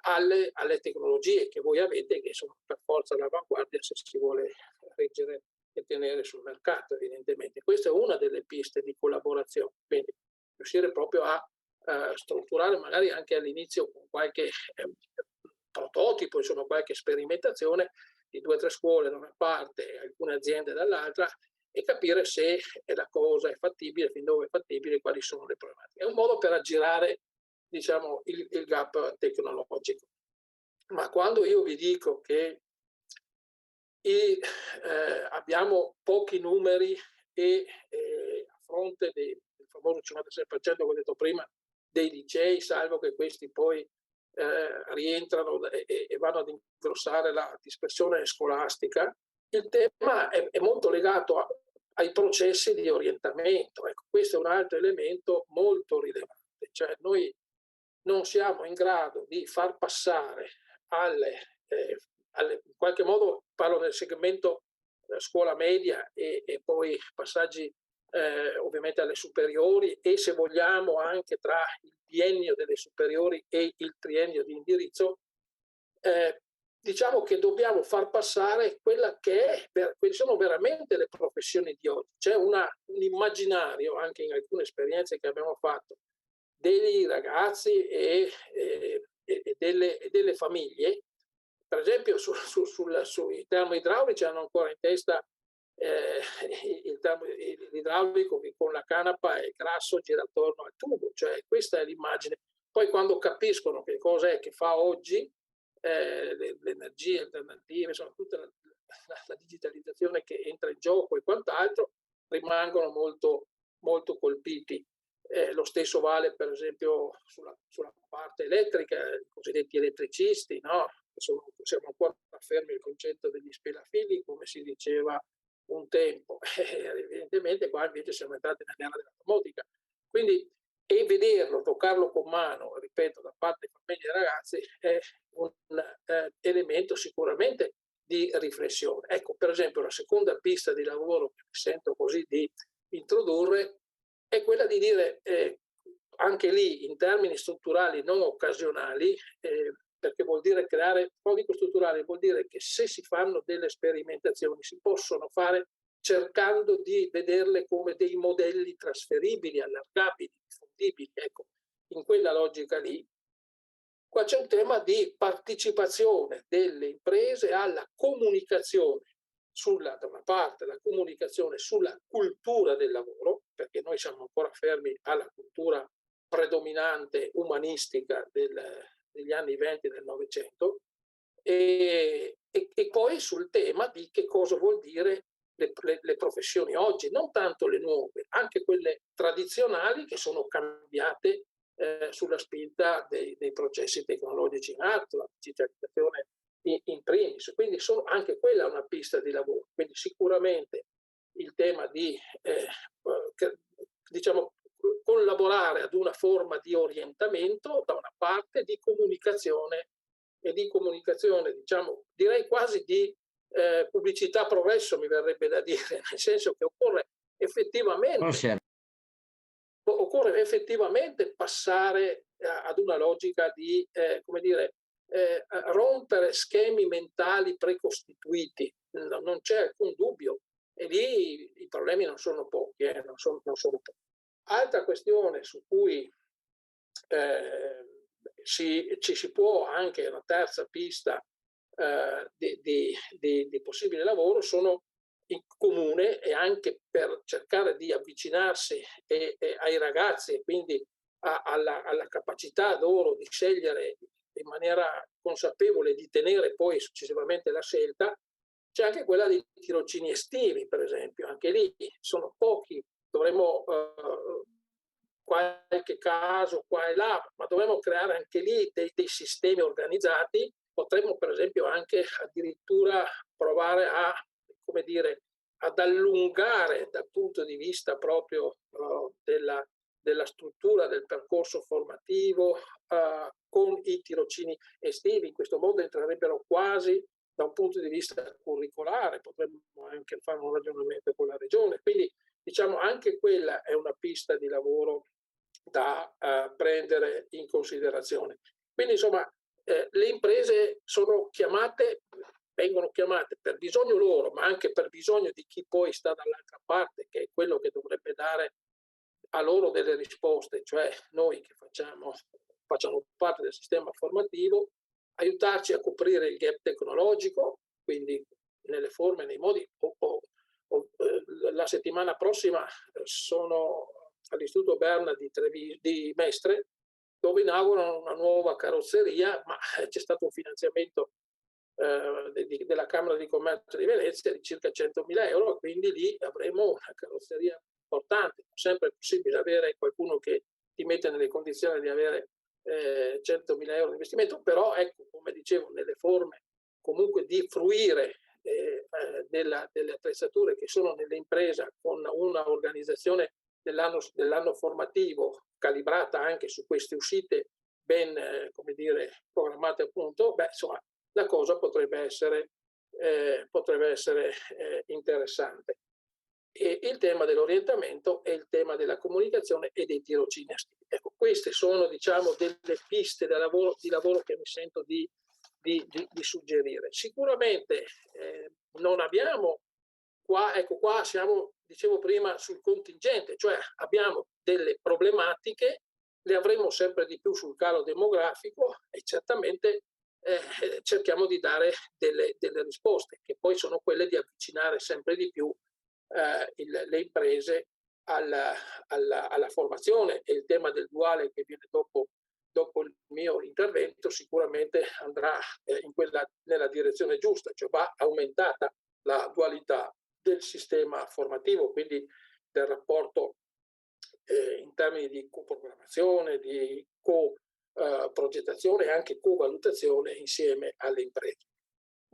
alle tecnologie che voi avete, che sono per forza all'avanguardia se si vuole reggere e tenere sul mercato, evidentemente. Questa è una delle piste di collaborazione, quindi riuscire proprio a strutturare magari anche all'inizio con qualche prototipo, insomma qualche sperimentazione di 2 o 3 scuole da una parte e alcune aziende dall'altra, e capire se la cosa è fattibile, fin dove è fattibile, quali sono le problematiche. È un modo per aggirare, diciamo, il gap tecnologico. Ma quando io vi dico che abbiamo pochi numeri e a fronte del famoso 56% che ho detto prima dei licei, salvo che questi poi rientrano e vanno ad ingrossare la dispersione scolastica, il tema è molto legato ai processi di orientamento. Ecco, questo è un altro elemento molto rilevante, cioè noi non siamo in grado di far passare in qualche modo, parlo nel segmento scuola media e poi passaggi ovviamente alle superiori, e se vogliamo anche tra il biennio delle superiori e il triennio di indirizzo, diciamo che dobbiamo far passare quelle sono veramente le professioni di oggi. C'è un immaginario, anche in alcune esperienze che abbiamo fatto, dei ragazzi e delle famiglie. Per esempio sui termoidraulici hanno ancora in testa l'idraulico che con la canapa e il grasso gira attorno al tubo, cioè questa è l'immagine. Poi quando capiscono che cosa è che fa oggi, le energie alternative, insomma tutta la digitalizzazione che entra in gioco e quant'altro, rimangono molto, molto colpiti. Lo stesso vale per esempio sulla parte elettrica, i cosiddetti elettricisti, no? Siamo ancora fermi al concetto degli spelafili, come si diceva un tempo. Evidentemente qua invece siamo entrati nell'era della domotica. Quindi, e vederlo, toccarlo con mano, ripeto, da parte di famiglie e ragazzi, è un elemento sicuramente di riflessione. Ecco, per esempio, la seconda pista di lavoro che mi sento così di introdurre è quella di dire, anche lì in termini strutturali non occasionali, perché vuol dire creare, non dico strutturali, vuol dire che se si fanno delle sperimentazioni si possono fare cercando di vederle come dei modelli trasferibili, allargabili, diffondibili. Ecco, in quella logica lì, qua c'è un tema di partecipazione delle imprese alla comunicazione da una parte la comunicazione sulla cultura del lavoro, perché noi siamo ancora fermi alla cultura predominante umanistica degli anni 20 del Novecento, e poi sul tema di che cosa vuol dire le professioni oggi, non tanto le nuove, anche quelle tradizionali che sono cambiate sulla spinta dei processi tecnologici in atto, la digitalizzazione in primis, quindi anche quella è una pista di lavoro. Quindi sicuramente il tema di diciamo collaborare ad una forma di orientamento da una parte, di comunicazione diciamo direi quasi di pubblicità progresso, mi verrebbe da dire, nel senso che occorre effettivamente passare ad una logica di come dire rompere schemi mentali precostituiti, non c'è alcun dubbio, e lì i problemi non sono pochi, non sono pochi. Altra questione su cui ci si può anche, una terza pista di possibile lavoro, sono in comune, e anche per cercare di avvicinarsi ai ragazzi e quindi alla capacità loro di scegliere in maniera consapevole, di tenere poi successivamente la scelta, c'è anche quella dei tirocini estivi, per esempio. Anche lì sono pochi, dovremmo qualche caso qua e là, ma dovremmo creare anche lì dei sistemi organizzati. Potremmo per esempio anche addirittura provare come dire, ad allungare dal punto di vista proprio della struttura del percorso formativo con i tirocini estivi. In questo modo entrerebbero quasi da un punto di vista curricolare, potremmo anche fare un ragionamento con la regione. Quindi diciamo anche quella è una pista di lavoro da prendere in considerazione. Quindi insomma le imprese vengono chiamate per bisogno loro, ma anche per bisogno di chi poi sta dall'altra parte, che è quello che dovrebbe dare a loro delle risposte, cioè noi che facciamo parte del sistema formativo, aiutarci a coprire il gap tecnologico, quindi nelle forme, nei modi. La settimana prossima sono all'Istituto Berna di Mestre, dove inaugurano una nuova carrozzeria, ma c'è stato un finanziamento della Camera di Commercio di Venezia di circa 100.000 euro, quindi lì avremo una carrozzeria importante. Sempre è possibile avere qualcuno che ti mette nelle condizioni di avere 100.000 euro di investimento, però ecco, come dicevo, nelle forme comunque di fruire delle attrezzature che sono nell'impresa con una organizzazione dell'anno formativo calibrata anche su queste uscite ben come dire, programmate appunto, beh, insomma, la cosa potrebbe essere interessante. E il tema dell'orientamento e il tema della comunicazione e dei tirocini estivi. Ecco, queste sono, diciamo, delle piste di lavoro che mi sento di suggerire. Sicuramente non abbiamo qua, ecco qua siamo, dicevo prima, sul contingente, cioè abbiamo delle problematiche, le avremo sempre di più sul calo demografico e certamente cerchiamo di dare delle risposte che poi sono quelle di avvicinare sempre di più le imprese alla formazione, e il tema del duale che viene dopo il mio intervento sicuramente andrà nella direzione giusta, cioè va aumentata la dualità del sistema formativo, quindi del rapporto in termini di coprogrammazione, di coprogettazione e anche covalutazione insieme alle imprese.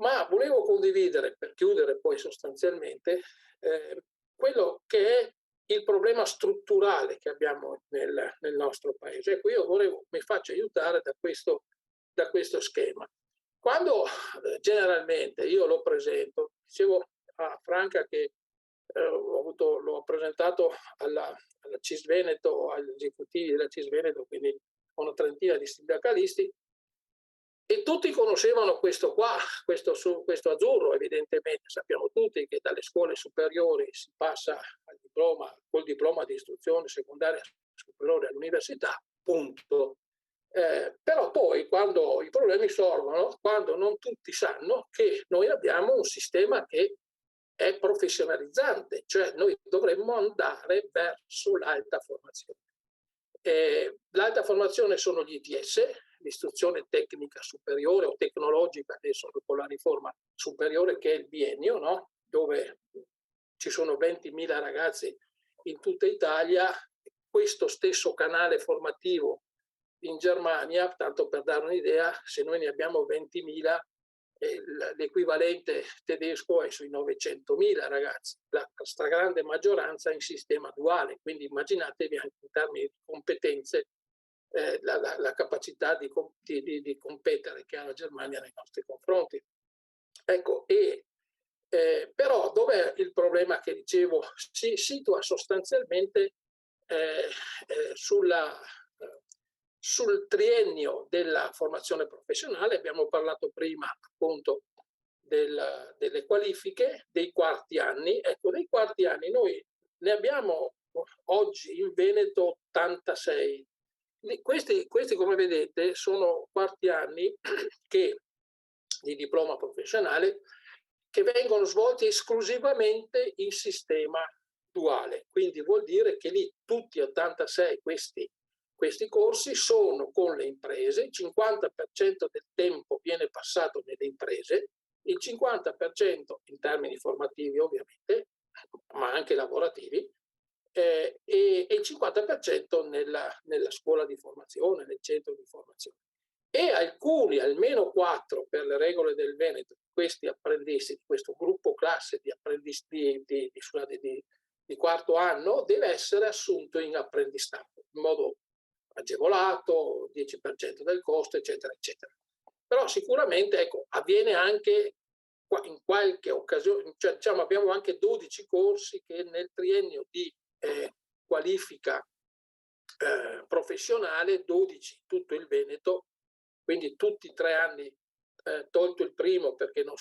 Ma volevo condividere, per chiudere poi sostanzialmente, quello che è il problema strutturale che abbiamo nel nostro paese. Ecco, io mi faccio aiutare da questo schema. Quando generalmente io lo presento, dicevo a Franca che l'ho presentato alla CIS Veneto, agli esecutivi della CIS Veneto, quindi una trentina di sindacalisti, e tutti conoscevano questo azzurro. Evidentemente sappiamo tutti che dalle scuole superiori si passa al diploma, col diploma di istruzione secondaria superiore all'università, punto. Però poi quando i problemi sorgono, quando non tutti sanno che noi abbiamo un sistema che è professionalizzante, cioè noi dovremmo andare verso l'alta formazione. L'alta formazione sono gli ITS, l'istruzione tecnica superiore o tecnologica, adesso con la riforma superiore che è il biennio, no? Dove ci sono 20.000 ragazzi in tutta Italia. Questo stesso canale formativo in Germania, tanto per dare un'idea, se noi ne abbiamo 20.000, l'equivalente tedesco è sui 900.000 ragazzi, la stragrande maggioranza in sistema duale, quindi immaginatevi anche in termini di competenze la capacità di competere che ha la Germania nei nostri confronti. Ecco, però dov'è il problema che dicevo? Si situa sostanzialmente sul triennio della formazione professionale. Abbiamo parlato prima appunto delle qualifiche, dei quarti anni. Ecco, dei quarti anni noi ne abbiamo oggi in Veneto 86. Questi come vedete sono quarti anni di diploma professionale che vengono svolti esclusivamente in sistema duale, quindi vuol dire che lì tutti 86 questi corsi sono con le imprese, il 50% del tempo viene passato nelle imprese, il 50% in termini formativi ovviamente, ma anche lavorativi, e il 50% nella scuola di formazione, nel centro di formazione. E alcuni, almeno 4 per le regole del Veneto, questi apprendisti, questo gruppo classe di apprendisti di quarto anno, deve essere assunto in apprendistato, in modo agevolato, 10% del costo, eccetera, eccetera. Però sicuramente, ecco, avviene anche in qualche occasione, cioè diciamo abbiamo anche 12 corsi che nel triennio di qualifica professionale, 12 tutto il Veneto, quindi tutti 3 anni, tolto il primo perché non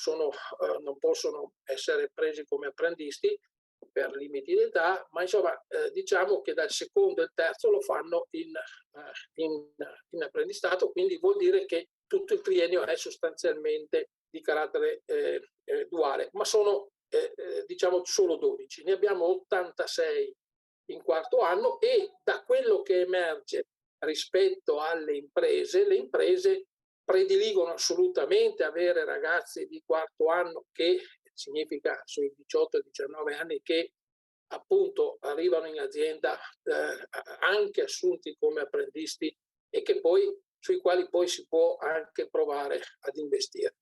possono essere presi come apprendisti per limiti d'età, ma insomma diciamo che dal secondo e il terzo lo fanno in apprendistato, quindi vuol dire che tutto il triennio è sostanzialmente di carattere duale, ma sono diciamo solo 12, ne abbiamo 86 in quarto anno, e da quello che emerge rispetto alle imprese, le imprese prediligono assolutamente avere ragazzi di quarto anno, che significa sui 18 e 19 anni, che appunto arrivano in azienda anche assunti come apprendisti e sui quali poi si può anche provare ad investire.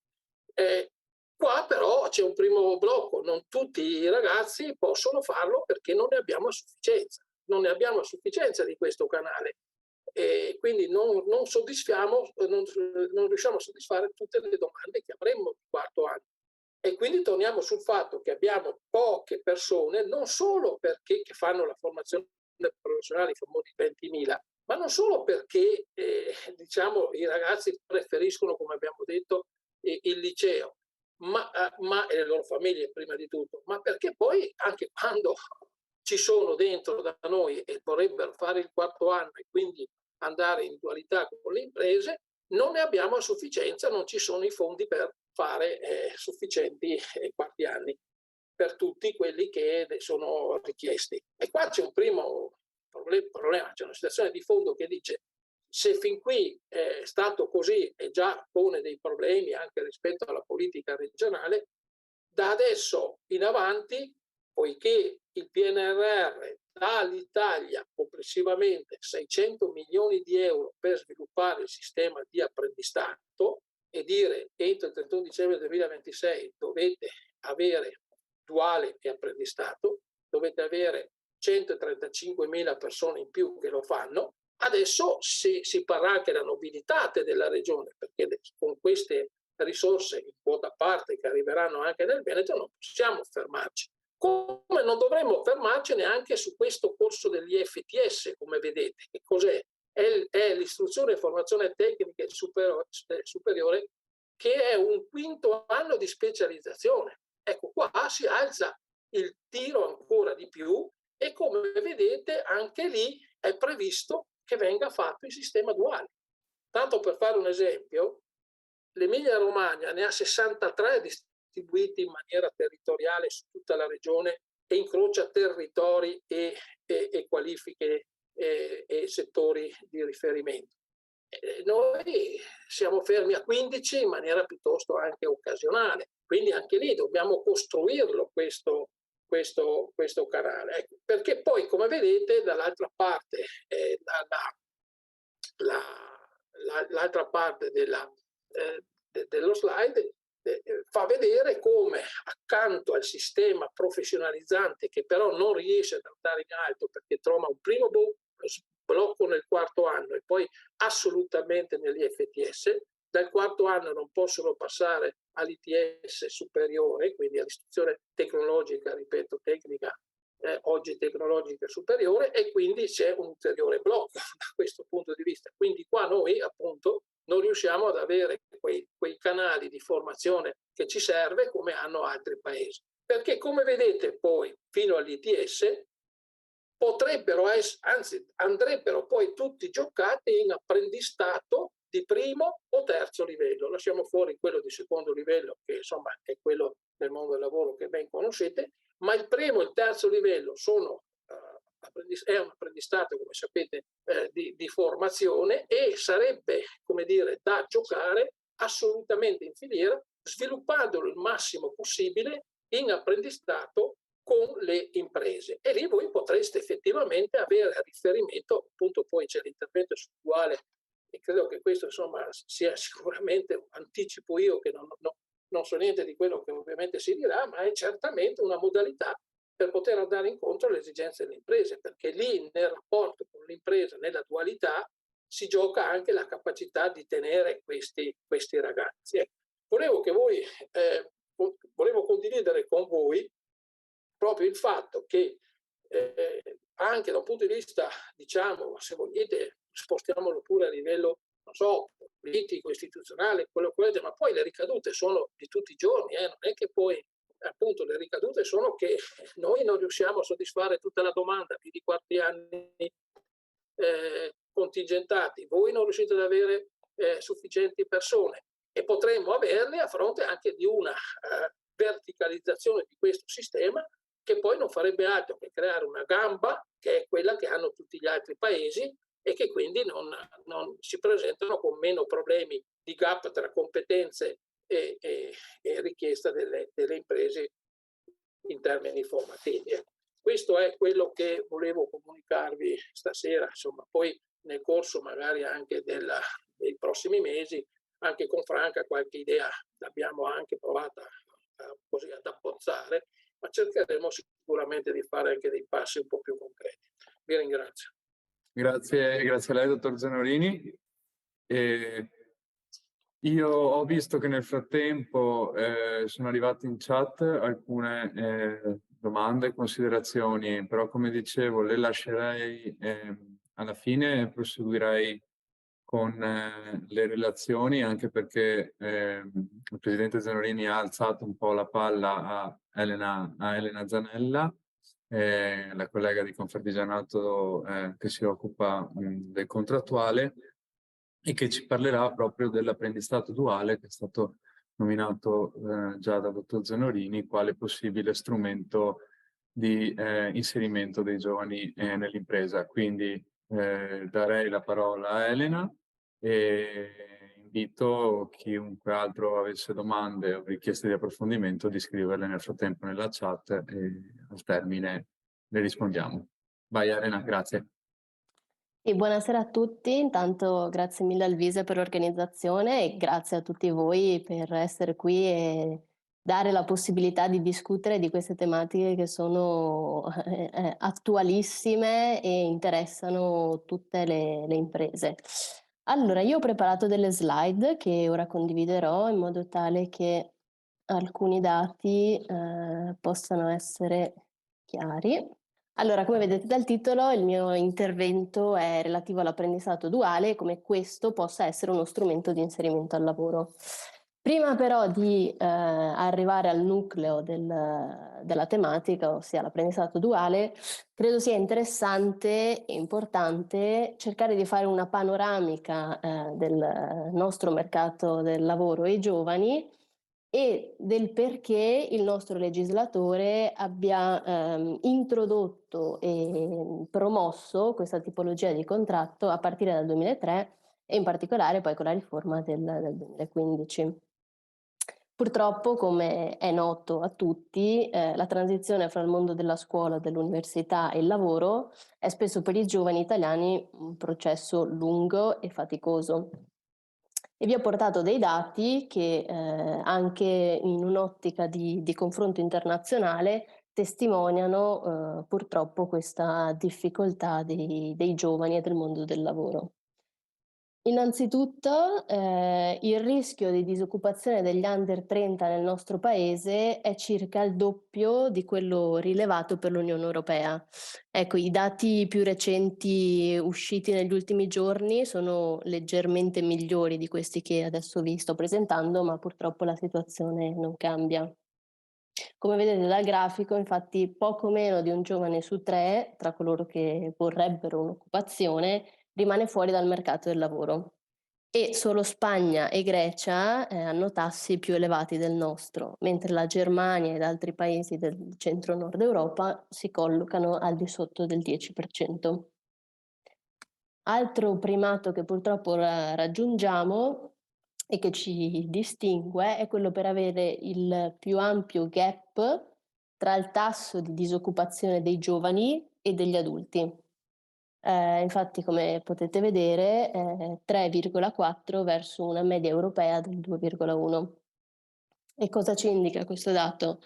Qua però c'è un primo blocco: non tutti i ragazzi possono farlo perché non ne abbiamo a sufficienza. Non ne abbiamo a sufficienza di questo canale. E quindi non riusciamo a soddisfare tutte le domande che avremmo il quarto anno. E quindi torniamo sul fatto che abbiamo poche persone, non solo perché che fanno la formazione professionale, i famosi 20.000, ma non solo perché i ragazzi preferiscono, come abbiamo detto, il liceo, ma e le loro famiglie prima di tutto, ma perché poi anche quando ci sono dentro da noi e vorrebbero fare il quarto anno e quindi andare in dualità con le imprese, non ne abbiamo a sufficienza, non ci sono i fondi per fare sufficienti quarti anni per tutti quelli che sono richiesti. E qua c'è un primo problema, c'è una situazione di fondo che dice: se fin qui è stato così e già pone dei problemi anche rispetto alla politica regionale, da adesso in avanti, poiché il PNRR dà all'Italia complessivamente 600 milioni di euro per sviluppare il sistema di apprendistato e dire entro il 31 dicembre 2026 dovete avere duale e apprendistato, dovete avere 135.000 persone in più che lo fanno. Adesso si parla anche della nobilitate della regione, perché con queste risorse in quota parte che arriveranno anche nel Veneto non possiamo fermarci. Come non dovremmo fermarci neanche su questo corso degli FTS, come vedete. Che cos'è? È l'istruzione e formazione tecnica superiore, che è un quinto anno di specializzazione. Ecco, qua si alza il tiro ancora di più e, come vedete, anche lì è previsto che venga fatto il sistema duale. Tanto per fare un esempio, l'Emilia Romagna ne ha 63 distribuiti in maniera territoriale su tutta la regione e incrocia territori e qualifiche e settori di riferimento. Noi siamo fermi a 15 in maniera piuttosto anche occasionale, quindi anche lì dobbiamo costruirlo questo canale. Ecco, perché poi, come vedete, dall'altra parte, l'altra parte dello slide fa vedere come, accanto al sistema professionalizzante, che però non riesce ad andare in alto perché trova un primo blocco nel quarto anno e poi assolutamente negli FTS, dal quarto anno non possono passare all'ITS superiore, quindi all'istruzione tecnologica, ripeto, tecnica, oggi tecnologica superiore, e quindi c'è un ulteriore blocco da questo punto di vista. Quindi qua noi appunto non riusciamo ad avere quei canali di formazione che ci serve come hanno altri paesi. Perché, come vedete, poi fino all'ITS potrebbero anzi andrebbero poi tutti giocati in apprendistato di primo o terzo livello. Lasciamo fuori quello di secondo livello, che insomma è quello del mondo del lavoro che ben conoscete, ma il primo e il terzo livello è un apprendistato, come sapete, di formazione, e sarebbe, come dire, da giocare assolutamente in filiera, sviluppandolo il massimo possibile in apprendistato con le imprese. E lì voi potreste effettivamente avere a riferimento, appunto poi c'è l'intervento sul duale, e credo che questo insomma sia sicuramente, anticipo io che non so niente di quello che ovviamente si dirà, ma è certamente una modalità per poter andare incontro alle esigenze delle imprese, perché lì nel rapporto con l'impresa, nella dualità, si gioca anche la capacità di tenere questi ragazzi. Volevo condividere con voi proprio il fatto che anche da un punto di vista, diciamo, se volete, spostiamolo pure a livello, non so, politico, istituzionale, quello, ma poi le ricadute sono di tutti i giorni, non è che poi appunto le ricadute sono che noi non riusciamo a soddisfare tutta la domanda di quarti anni contingentati, voi non riuscite ad avere sufficienti persone, e potremmo averle a fronte anche di una verticalizzazione di questo sistema, che poi non farebbe altro che creare una gamba, che è quella che hanno tutti gli altri paesi, e che quindi non si presentano con meno problemi di gap tra competenze e richiesta delle imprese in termini formativi. Questo è quello che volevo comunicarvi stasera. Insomma, poi nel corso magari anche dei prossimi mesi, anche con Franca qualche idea l'abbiamo anche provata così ad abbozzare, ma cercheremo sicuramente di fare anche dei passi un po' più concreti. Vi ringrazio. Grazie a lei, dottor Zanorini. Io ho visto che nel frattempo sono arrivate in chat alcune domande e considerazioni, però come dicevo le lascerei alla fine, proseguirei con le relazioni, anche perché il presidente Zanorini ha alzato un po' la palla a Elena Zanella, la collega di Confartigianato che si occupa del contrattuale e che ci parlerà proprio dell'apprendistato duale, che è stato nominato già da dottor Zanorini quale possibile strumento di inserimento dei giovani nell'impresa. Quindi darei la parola a Elena e invito chiunque altro avesse domande o richieste di approfondimento di scriverle nel frattempo nella chat e al termine le rispondiamo. Vai Elena, grazie. E buonasera a tutti, intanto grazie mille al Vise per l'organizzazione e grazie a tutti voi per essere qui e dare la possibilità di discutere di queste tematiche che sono attualissime e interessano tutte le imprese. Allora, io ho preparato delle slide che ora condividerò in modo tale che alcuni dati possano essere chiari. Allora, come vedete dal titolo, il mio intervento è relativo all'apprendistato duale e come questo possa essere uno strumento di inserimento al lavoro. Prima però di arrivare al nucleo della tematica, ossia l'apprendistato duale, credo sia interessante e importante cercare di fare una panoramica del nostro mercato del lavoro e i giovani e del perché il nostro legislatore abbia introdotto e promosso questa tipologia di contratto a partire dal 2003 e in particolare poi con la riforma del 2015. Purtroppo, come è noto a tutti, la transizione fra il mondo della scuola, dell'università e il lavoro è spesso per i giovani italiani un processo lungo e faticoso. E vi ho portato dei dati che anche in un'ottica di confronto internazionale testimoniano purtroppo questa difficoltà dei giovani e del mondo del lavoro. Innanzitutto il rischio di disoccupazione degli under 30 nel nostro paese è circa il doppio di quello rilevato per l'Unione Europea. Ecco, i dati più recenti usciti negli ultimi giorni sono leggermente migliori di questi che adesso vi sto presentando, ma purtroppo la situazione non cambia. Come vedete dal grafico, infatti, poco meno di un giovane su 3, tra coloro che vorrebbero un'occupazione, rimane fuori dal mercato del lavoro. E solo Spagna e Grecia hanno tassi più elevati del nostro, mentre la Germania ed altri paesi del centro-nord Europa si collocano al di sotto del 10%. Altro primato che purtroppo raggiungiamo e che ci distingue è quello per avere il più ampio gap tra il tasso di disoccupazione dei giovani e degli adulti. Infatti, come potete vedere, 3,4 verso una media europea del 2,1. E cosa ci indica questo dato?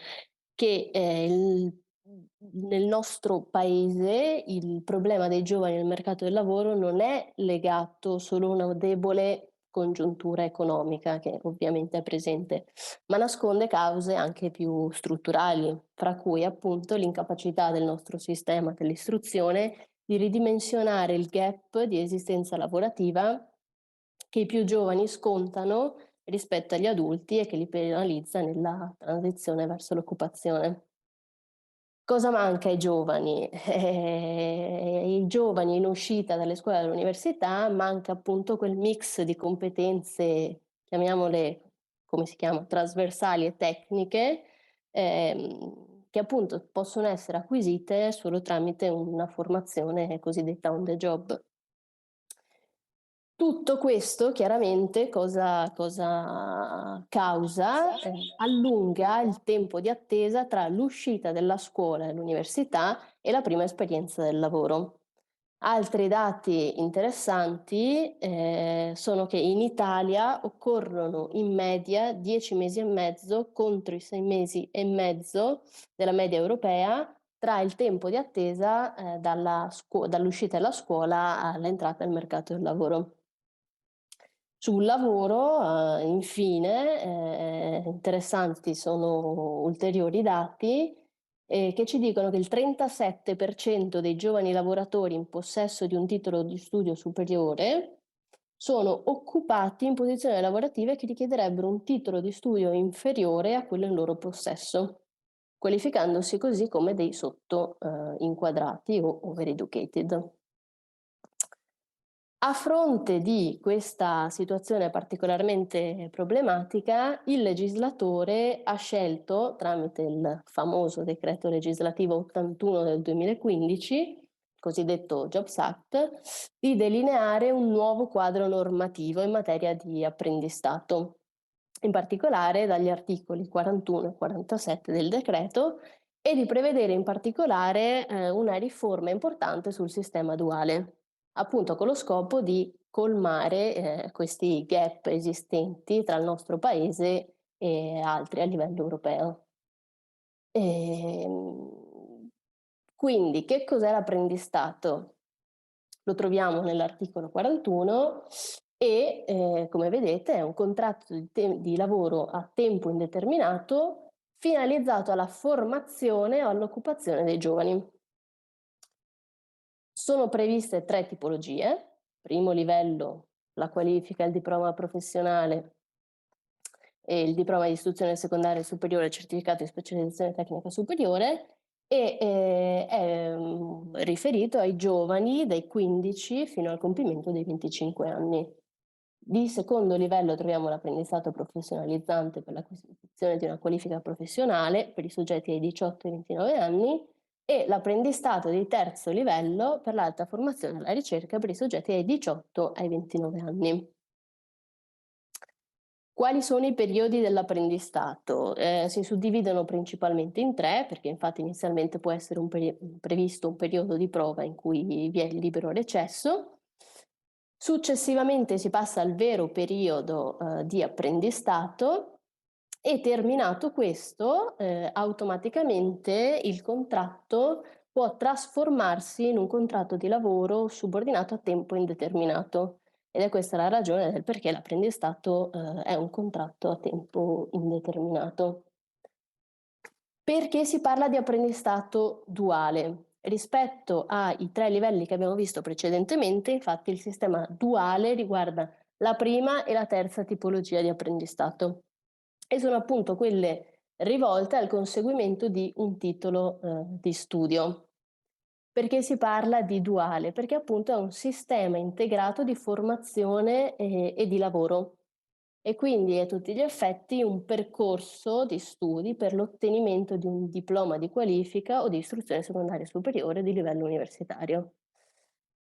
Che nel nostro paese il problema dei giovani nel mercato del lavoro non è legato solo a una debole congiuntura economica, che ovviamente è presente, ma nasconde cause anche più strutturali, fra cui appunto l'incapacità del nostro sistema dell'istruzione di ridimensionare il gap di esistenza lavorativa che i più giovani scontano rispetto agli adulti e che li penalizza nella transizione verso l'occupazione. Cosa manca ai giovani? I giovani in uscita dalle scuole e dall'università manca appunto quel mix di competenze, chiamiamole come si chiama, trasversali e tecniche, che appunto possono essere acquisite solo tramite una formazione cosiddetta on the job. Tutto questo chiaramente cosa causa? Allunga il tempo di attesa tra l'uscita dalla scuola e l'università e la prima esperienza del lavoro. Altri dati interessanti sono che in Italia occorrono in media 10 mesi e mezzo contro i 6 mesi e mezzo della media europea tra il tempo di attesa dall'uscita dalla scuola all'entrata nel mercato del lavoro. Sul lavoro, infine, interessanti sono ulteriori dati che ci dicono che il 37% dei giovani lavoratori in possesso di un titolo di studio superiore sono occupati in posizioni lavorative che richiederebbero un titolo di studio inferiore a quello in loro possesso, qualificandosi così come dei inquadrati o overeducated. A fronte di questa situazione particolarmente problematica, il legislatore ha scelto, tramite il famoso decreto legislativo 81 del 2015, cosiddetto Jobs Act, di delineare un nuovo quadro normativo in materia di apprendistato, in particolare dagli articoli 41 e 47 del decreto, e di prevedere in particolare una riforma importante sul sistema duale, appunto con lo scopo di colmare questi gap esistenti tra il nostro paese e altri a livello europeo. Quindi che cos'è l'apprendistato? Lo troviamo nell'articolo 41 e come vedete è un contratto di lavoro a tempo indeterminato finalizzato alla formazione o all'occupazione dei giovani. Sono previste 3 tipologie. Primo livello, la qualifica, il diploma professionale e il diploma di istruzione secondaria superiore, certificato di specializzazione tecnica superiore, e è riferito ai giovani dai 15 fino al compimento dei 25 anni. Di secondo livello troviamo l'apprendistato professionalizzante per l'acquisizione di una qualifica professionale per i soggetti ai 18 e 29 anni e l'apprendistato di terzo livello per l'alta formazione e la ricerca per i soggetti dai 18 ai 29 anni. Quali sono i periodi dell'apprendistato? Si suddividono principalmente in 3, perché infatti inizialmente può essere previsto un periodo di prova in cui vi è il libero recesso. Successivamente si passa al vero periodo di apprendistato e terminato questo, automaticamente il contratto può trasformarsi in un contratto di lavoro subordinato a tempo indeterminato. Ed è questa la ragione del perché l'apprendistato è un contratto a tempo indeterminato. Perché si parla di apprendistato duale? Rispetto ai 3 livelli che abbiamo visto precedentemente, infatti il sistema duale riguarda la prima e la terza tipologia di apprendistato e sono appunto quelle rivolte al conseguimento di un titolo di studio. Perché si parla di duale? Perché appunto è un sistema integrato di formazione e di lavoro e quindi è a tutti gli effetti un percorso di studi per l'ottenimento di un diploma di qualifica o di istruzione secondaria superiore di livello universitario.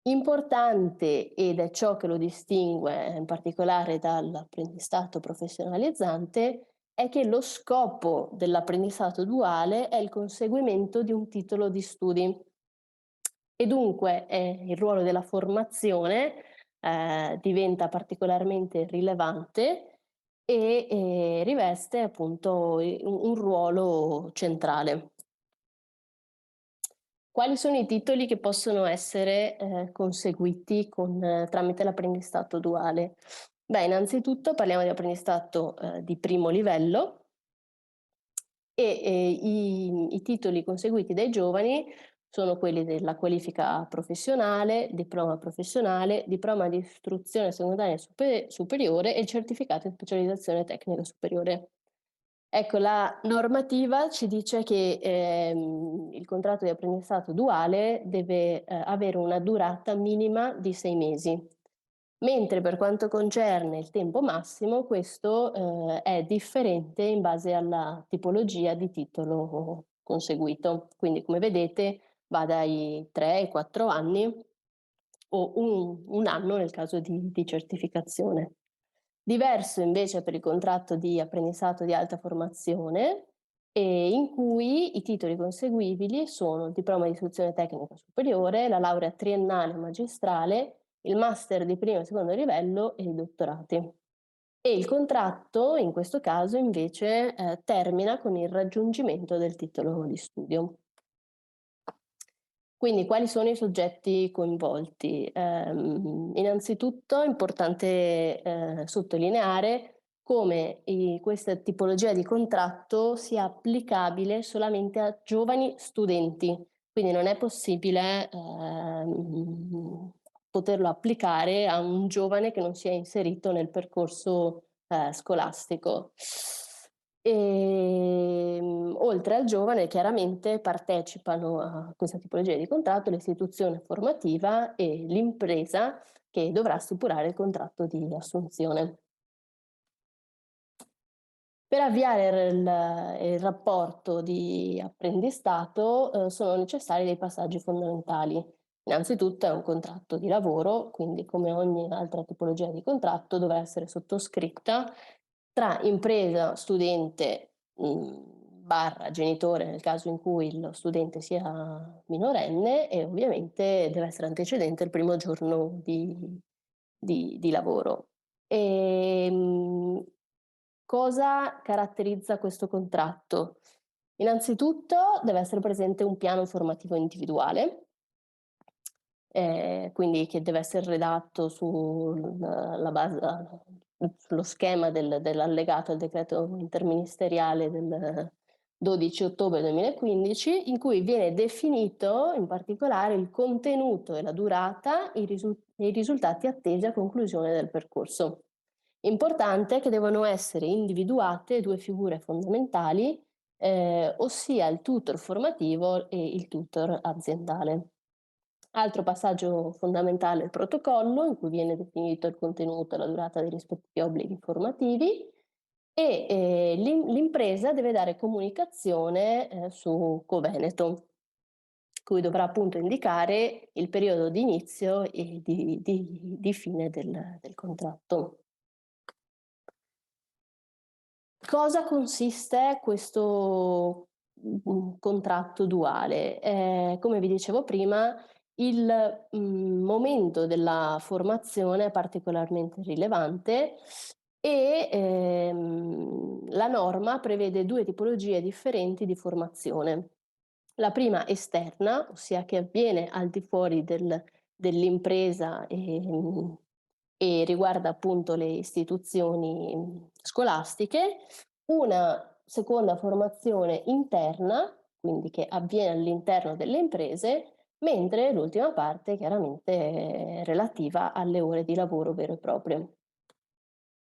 Importante, ed è ciò che lo distingue in particolare dall'apprendistato professionalizzante, è che lo scopo dell'apprendistato duale è il conseguimento di un titolo di studi. E dunque il ruolo della formazione diventa particolarmente rilevante e riveste appunto un ruolo centrale. Quali sono i titoli che possono essere conseguiti tramite l'apprendistato duale? Beh, innanzitutto parliamo di apprendistato di primo livello e i titoli conseguiti dai giovani sono quelli della qualifica professionale, diploma di istruzione secondaria superiore e il certificato di specializzazione tecnica superiore. Ecco, la normativa ci dice che il contratto di apprendistato duale deve avere una durata minima di 6 mesi, mentre per quanto concerne il tempo massimo, questo è differente in base alla tipologia di titolo conseguito. Quindi, come vedete, va dai 3 ai 4 anni o un anno nel caso di certificazione. Diverso invece per il contratto di apprendistato di alta formazione e in cui i titoli conseguibili sono il diploma di istruzione tecnica superiore, la laurea triennale magistrale, il master di primo e secondo livello e i dottorati. E il contratto, in questo caso, invece, termina con il raggiungimento del titolo di studio. Quindi quali sono i soggetti coinvolti? Innanzitutto è importante sottolineare come questa tipologia di contratto sia applicabile solamente a giovani studenti, quindi non è possibile poterlo applicare a un giovane che non sia inserito nel percorso scolastico. Oltre al giovane, chiaramente partecipano a questa tipologia di contratto l'istituzione formativa e l'impresa che dovrà stipulare il contratto di assunzione. Per avviare il rapporto di apprendistato sono necessari dei passaggi fondamentali. Innanzitutto è un contratto di lavoro, quindi come ogni altra tipologia di contratto dovrà essere sottoscritta tra impresa, studente barra genitore nel caso in cui lo studente sia minorenne e ovviamente deve essere antecedente il primo giorno di lavoro. Cosa caratterizza questo contratto? Innanzitutto deve essere presente un piano formativo individuale, quindi che deve essere redatto sullo schema dell'allegato al decreto interministeriale del 12 ottobre 2015, in cui viene definito in particolare il contenuto e la durata e i risultati attesi a conclusione del percorso. Importante che devono essere individuate due figure fondamentali, ossia il tutor formativo e il tutor aziendale. Altro passaggio fondamentale è il protocollo, in cui viene definito il contenuto e la durata dei rispettivi obblighi formativi e l'impresa deve dare comunicazione su Coveneto, cui dovrà appunto indicare il periodo di inizio e di fine del contratto. Cosa consiste questo contratto duale? Come vi dicevo prima, il momento della formazione è particolarmente rilevante e la norma prevede due tipologie differenti di formazione. La prima esterna, ossia che avviene al di fuori dell'impresa e riguarda appunto le istituzioni scolastiche, una seconda formazione interna, quindi che avviene all'interno delle imprese, mentre l'ultima parte chiaramente è relativa alle ore di lavoro vero e proprio.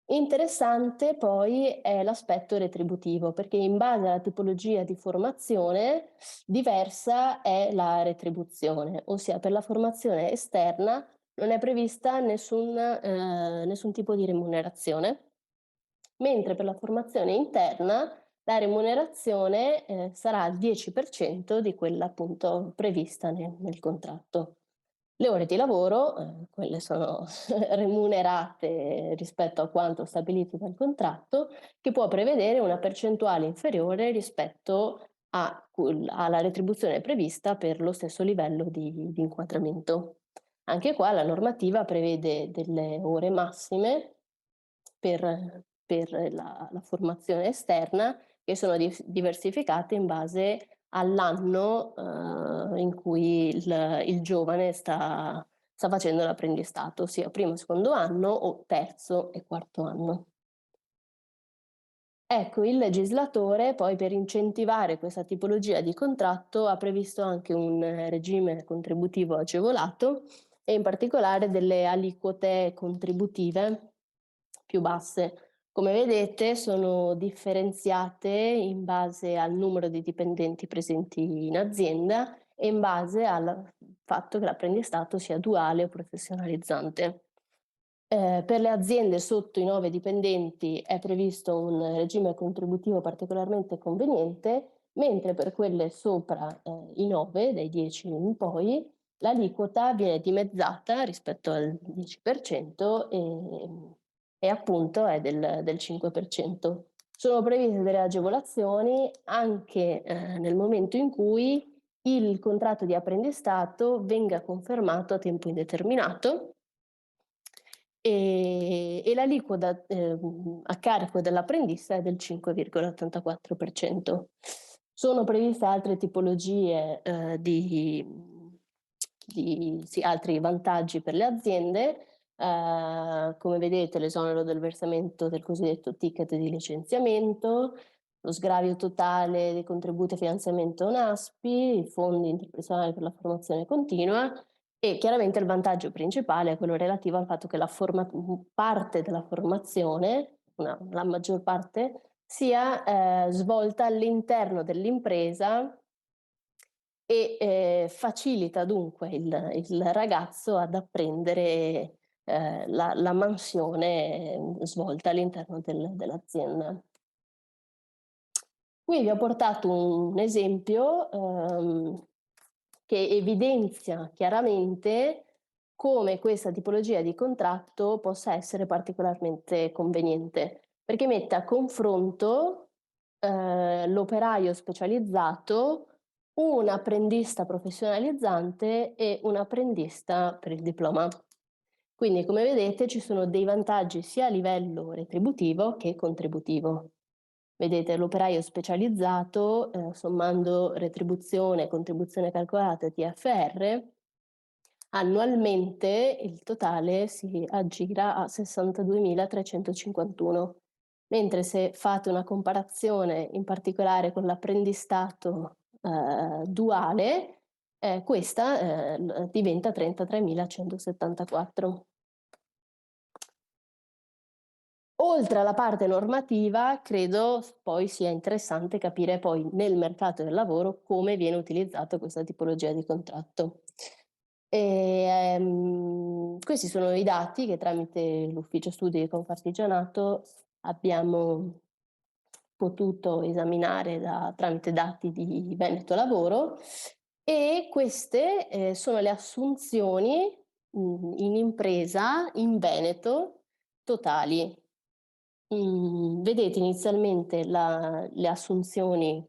Interessante poi è l'aspetto retributivo, perché in base alla tipologia di formazione diversa è la retribuzione, ossia per la formazione esterna non è prevista nessun tipo di remunerazione, mentre per la formazione interna la remunerazione sarà il 10% di quella appunto prevista nel contratto. Le ore di lavoro, quelle sono remunerate rispetto a quanto stabilito dal contratto, che può prevedere una percentuale inferiore rispetto alla retribuzione prevista per lo stesso livello di inquadramento. Anche qua la normativa prevede delle ore massime per la formazione esterna che sono diversificate in base all'anno in cui il giovane sta facendo l'apprendistato, ossia primo e secondo anno o terzo e quarto anno. Ecco, il legislatore poi per incentivare questa tipologia di contratto ha previsto anche un regime contributivo agevolato e in particolare delle aliquote contributive più basse. Come vedete sono differenziate in base al numero di dipendenti presenti in azienda e in base al fatto che l'apprendistato sia duale o professionalizzante. Per le aziende sotto i 9 dipendenti è previsto un regime contributivo particolarmente conveniente, mentre per quelle sopra i 9, dai 10 in poi, l'aliquota viene dimezzata rispetto al 10% e appunto è del 5%. Sono previste delle agevolazioni anche nel momento in cui il contratto di apprendistato venga confermato a tempo indeterminato e l'aliquota a carico dell'apprendista è del 5,84%. Sono previste altre tipologie altri vantaggi per le aziende, come vedete l'esonero del versamento del cosiddetto ticket di licenziamento, lo sgravio totale dei contributi a finanziamento NASPI, i fondi interpersonali per la formazione continua e chiaramente il vantaggio principale è quello relativo al fatto che parte della formazione, la maggior parte, sia svolta all'interno dell'impresa e facilita dunque il ragazzo ad apprendere la mansione svolta all'interno dell'azienda. Qui vi ho portato un esempio che evidenzia chiaramente come questa tipologia di contratto possa essere particolarmente conveniente, perché mette a confronto l'operaio specializzato, un apprendista professionalizzante e un apprendista per il diploma. Quindi, come vedete, ci sono dei vantaggi sia a livello retributivo che contributivo. Vedete l'operaio specializzato, sommando retribuzione e contribuzione calcolata e TFR, annualmente il totale si aggira a 62.351, mentre se fate una comparazione in particolare con l'apprendistato duale, questa diventa 33.174. Oltre alla parte normativa, credo poi sia interessante capire poi nel mercato del lavoro come viene utilizzato questa tipologia di contratto. Questi sono i dati che tramite l'Ufficio Studi di Confartigianato abbiamo potuto esaminare tramite dati di Veneto Lavoro e queste sono le assunzioni in impresa in Veneto totali. Vedete inizialmente le assunzioni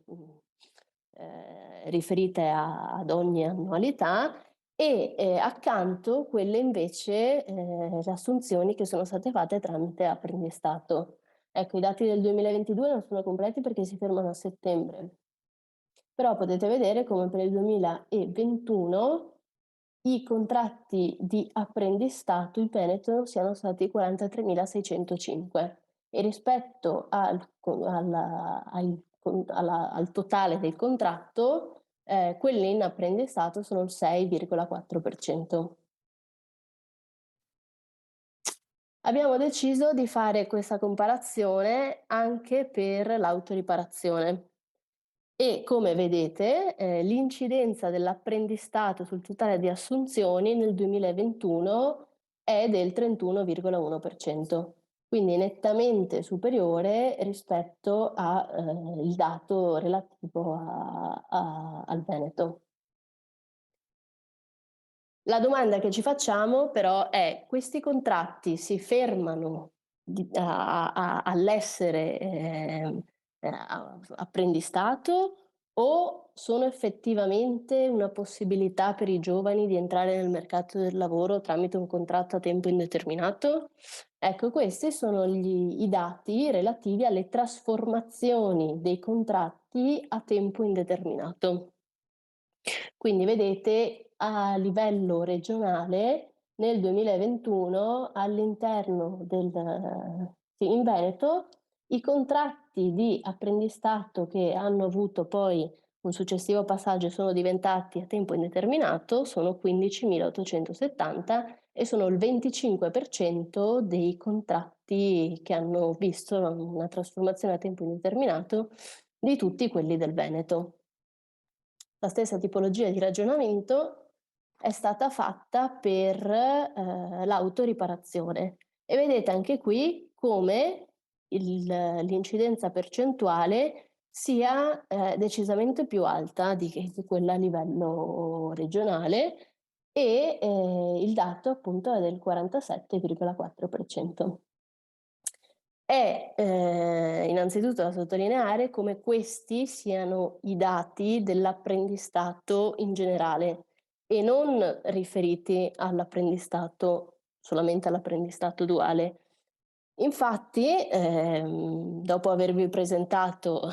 riferite ad ogni annualità e accanto quelle invece le assunzioni che sono state fatte tramite apprendistato. Ecco, i dati del 2022 non sono completi perché si fermano a settembre, però potete vedere come per il 2021 i contratti di apprendistato in Veneto siano stati 43.605 e rispetto al totale del contratto, quelli in apprendistato sono il 6,4%. Abbiamo deciso di fare questa comparazione anche per l'autoriparazione. E come vedete l'incidenza dell'apprendistato sul totale di assunzioni nel 2021 è del 31,1%, quindi nettamente superiore rispetto al dato relativo al Veneto. La domanda che ci facciamo però è: questi contratti si fermano all'essere apprendistato o sono effettivamente una possibilità per i giovani di entrare nel mercato del lavoro tramite un contratto a tempo indeterminato? Ecco, questi sono i dati relativi alle trasformazioni dei contratti a tempo indeterminato. Quindi vedete a livello regionale nel 2021 all'interno in Veneto i contratti di apprendistato che hanno avuto poi un successivo passaggio e sono diventati a tempo indeterminato sono 15.870 e sono il 25% dei contratti che hanno visto una trasformazione a tempo indeterminato di tutti quelli del Veneto. La stessa tipologia di ragionamento è stata fatta per l'autoriparazione e vedete anche qui come l'incidenza percentuale sia decisamente più alta di quella a livello regionale e il dato appunto è del 47,4%. è innanzitutto da sottolineare come questi siano i dati dell'apprendistato in generale e non riferiti all'apprendistato, solamente all'apprendistato duale. Infatti, dopo avervi presentato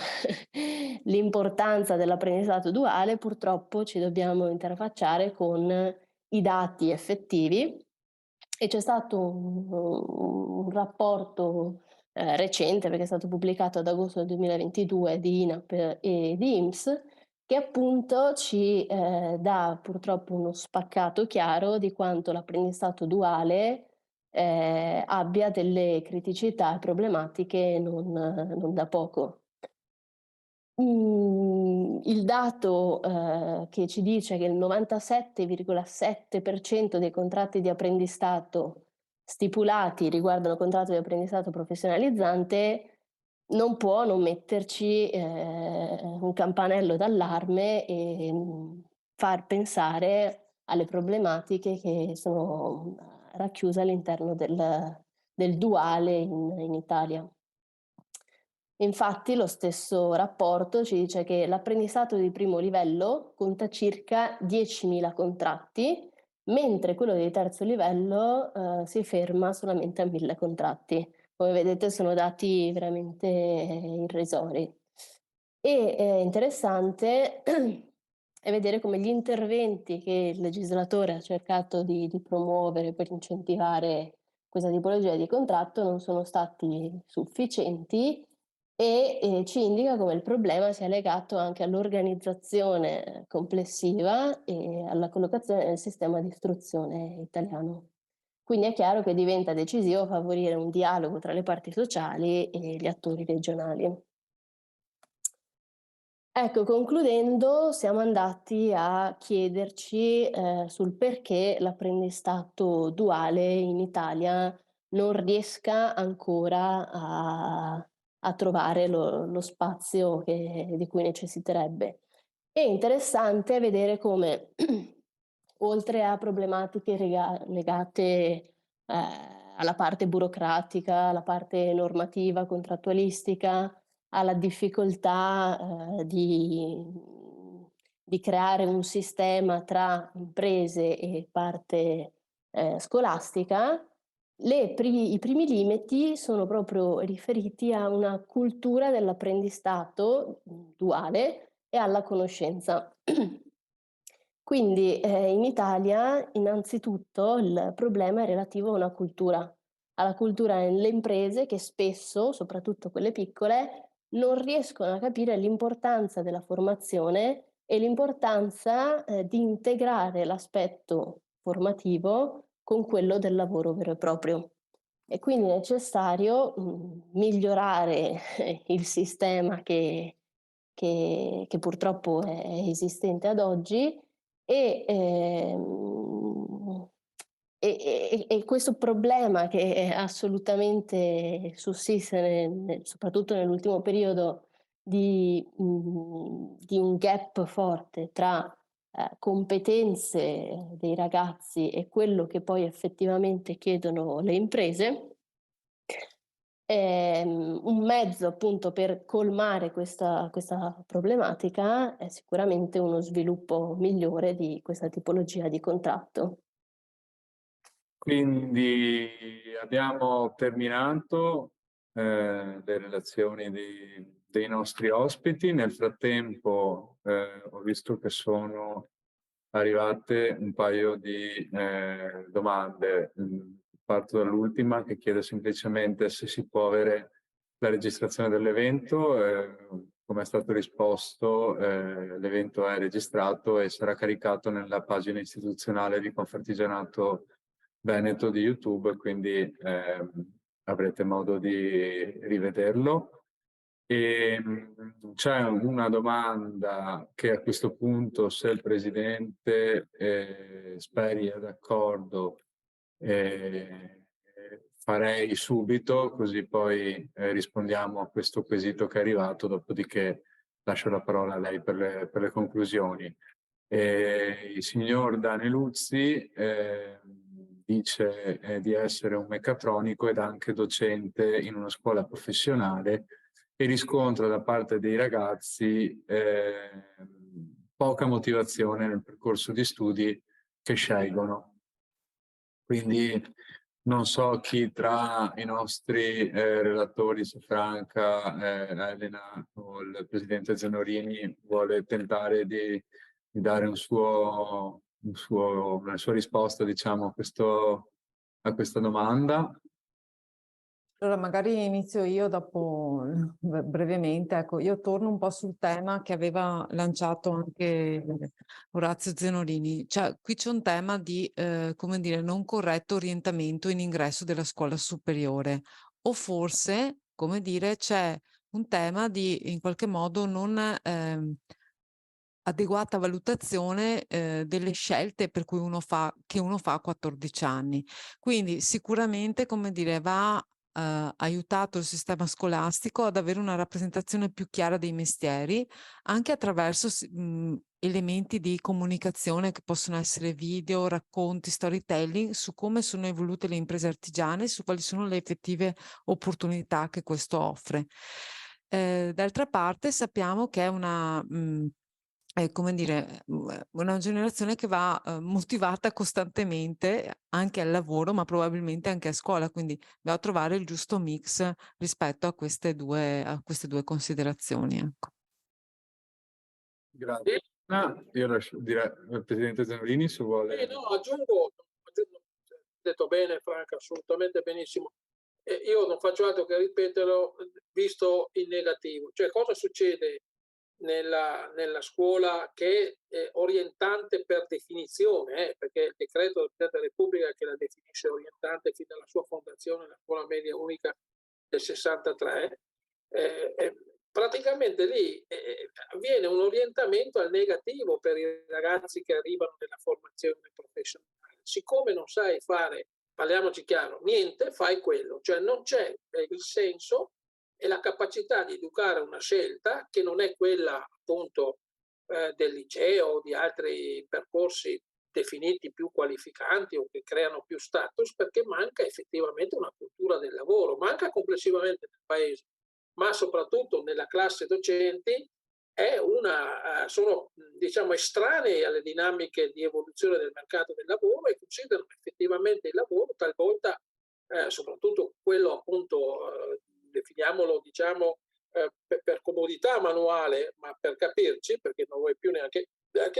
l'importanza dell'apprendistato duale, purtroppo ci dobbiamo interfacciare con i dati effettivi e c'è stato un rapporto recente, perché è stato pubblicato ad agosto del 2022 di INAP e di INPS, che appunto ci dà purtroppo uno spaccato chiaro di quanto l'apprendistato duale abbia delle criticità e problematiche non da poco. Il dato che ci dice che il 97,7% dei contratti di apprendistato stipulati riguardano contratto di apprendistato professionalizzante non può non metterci un campanello d'allarme e far pensare alle problematiche che sono racchiuse all'interno del duale in Italia. Infatti lo stesso rapporto ci dice che l'apprendistato di primo livello conta circa 10.000 contratti, mentre quello di terzo livello si ferma solamente a 1.000 contratti. Come vedete sono dati veramente irrisori. E è interessante è vedere come gli interventi che il legislatore ha cercato di promuovere per incentivare questa tipologia di contratto non sono stati sufficienti e ci indica come il problema sia legato anche all'organizzazione complessiva e alla collocazione nel sistema di istruzione italiano. Quindi è chiaro che diventa decisivo favorire un dialogo tra le parti sociali e gli attori regionali. Ecco, concludendo, siamo andati a chiederci sul perché l'apprendistato duale in Italia non riesca ancora a trovare lo spazio di cui necessiterebbe. È interessante vedere come, oltre a problematiche legate alla parte burocratica, alla parte normativa, contrattualistica, alla difficoltà di creare un sistema tra imprese e parte scolastica, i primi limiti sono proprio riferiti a una cultura dell'apprendistato duale e alla conoscenza. Quindi in Italia innanzitutto il problema è relativo a una cultura, alla cultura nelle imprese che spesso, soprattutto quelle piccole, non riescono a capire l'importanza della formazione e l'importanza di integrare l'aspetto formativo con quello del lavoro vero e proprio. E quindi è necessario migliorare il sistema che purtroppo è esistente ad oggi e, questo problema che assolutamente sussiste soprattutto nell'ultimo periodo di un gap forte tra competenze dei ragazzi e quello che poi effettivamente chiedono le imprese. Un mezzo appunto per colmare questa problematica è sicuramente uno sviluppo migliore di questa tipologia di contratto. Quindi abbiamo terminato le relazioni dei nostri ospiti. Nel frattempo ho visto che sono arrivate un paio di domande. Parto dall'ultima che chiede semplicemente se si può avere la registrazione dell'evento. Come è stato risposto, l'evento è registrato e sarà caricato nella pagina istituzionale di Confartigianato Veneto di YouTube, quindi avrete modo di rivederlo. E c'è una domanda che a questo punto, se il Presidente Speri è d'accordo, farei subito, così poi rispondiamo a questo quesito che è arrivato, dopodiché lascio la parola a lei per le conclusioni. Il signor Dani Luzzi dice di essere un meccatronico ed anche docente in una scuola professionale, e riscontra da parte dei ragazzi poca motivazione nel percorso di studi che scelgono. Quindi non so chi tra i nostri relatori, Franca, Elena o il presidente Zanorini, vuole tentare di dare una sua risposta, diciamo, a questa domanda. Allora, magari inizio io dopo brevemente. Ecco, io torno un po' sul tema che aveva lanciato anche Orazio Zenorini. Cioè, qui c'è un tema di, come dire, non corretto orientamento in ingresso della scuola superiore, o forse, come dire, c'è un tema di, in qualche modo, non adeguata valutazione delle scelte per cui che uno fa a 14 anni. Quindi sicuramente, come dire, va aiutato il sistema scolastico ad avere una rappresentazione più chiara dei mestieri, anche attraverso elementi di comunicazione che possono essere video, racconti, storytelling su come sono evolute le imprese artigiane, su quali sono le effettive opportunità che questo offre. D'altra parte sappiamo che è una come dire, una generazione che va motivata costantemente anche al lavoro, ma probabilmente anche a scuola, quindi va a trovare il giusto mix rispetto a queste due considerazioni. Ecco. Grazie. Io direi al presidente Zanorini se vuole. No, aggiungo, detto bene Franca, assolutamente benissimo. Io non faccio altro che ripeterlo, visto in negativo. Cioè, cosa succede nella scuola che è orientante per definizione, perché il decreto del Presidente della Repubblica che la definisce orientante fin dalla sua fondazione, la scuola media unica del 63, praticamente lì avviene un orientamento al negativo per i ragazzi che arrivano nella formazione professionale. Siccome non sai fare, parliamoci chiaro, niente, fai quello, cioè non c'è il senso e la capacità di educare una scelta che non è quella appunto del liceo o di altri percorsi definiti più qualificanti o che creano più status, perché manca effettivamente una cultura del lavoro, manca complessivamente nel paese, ma soprattutto nella classe docenti sono diciamo estranei alle dinamiche di evoluzione del mercato del lavoro e considerano effettivamente il lavoro talvolta soprattutto quello appunto definiamolo diciamo per comodità manuale, ma per capirci, perché non vuoi più neanche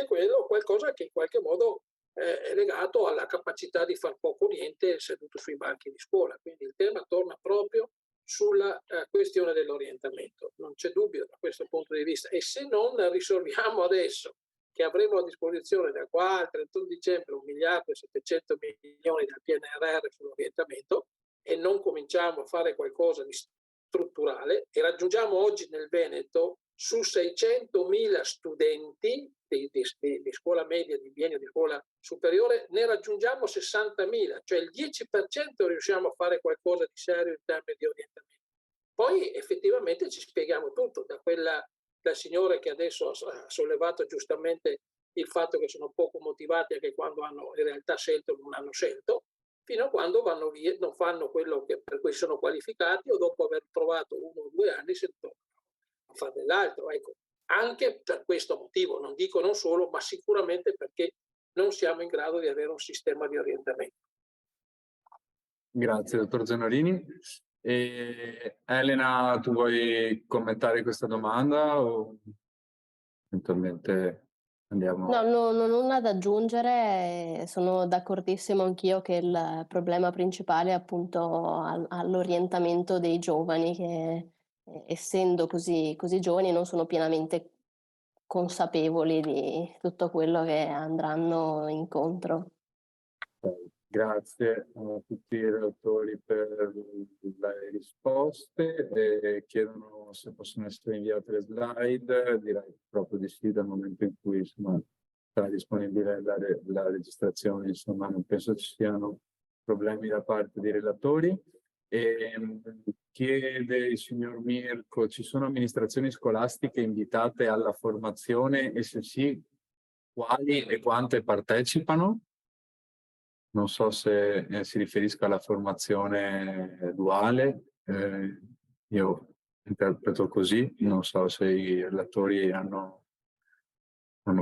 quello, qualcosa che in qualche modo è legato alla capacità di far poco o niente seduto sui banchi di scuola. Quindi il tema torna proprio sulla questione dell'orientamento. Non c'è dubbio da questo punto di vista. E se non risolviamo adesso che avremo a disposizione da qua al 31 dicembre 1 miliardo e 700 milioni dal PNRR sull'orientamento e non cominciamo a fare qualcosa di strutturale, e raggiungiamo oggi nel Veneto su 600.000 studenti di scuola media, di biennio, di scuola superiore, ne raggiungiamo 60.000, cioè il 10% riusciamo a fare qualcosa di serio in termini di orientamento. Poi effettivamente ci spieghiamo tutto, dal signore che adesso ha sollevato giustamente il fatto che sono poco motivati e che quando hanno in realtà scelto non hanno scelto, fino a quando vanno via, non fanno quello per cui sono qualificati o dopo aver provato 1 o 2 anni se tornano a fare dell'altro. Ecco, anche per questo motivo, non dico non solo, ma sicuramente perché non siamo in grado di avere un sistema di orientamento. Grazie, dottor Zanorini. Elena, tu vuoi commentare questa domanda o eventualmente andiamo? No, non ho nulla da aggiungere, sono d'accordissimo anch'io che il problema principale è appunto all'orientamento dei giovani che, essendo così giovani, non sono pienamente consapevoli di tutto quello che andranno incontro. Grazie a tutti i relatori per le risposte e chiedono se possono essere inviate le slide. Direi proprio di sì, dal momento in cui insomma, sarà disponibile la registrazione, insomma non penso ci siano problemi da parte dei relatori. Chiede il signor Mirko, ci sono amministrazioni scolastiche invitate alla formazione e se sì, quali e quante partecipano? non so se si riferisca alla formazione duale, io interpreto così, non so se i relatori hanno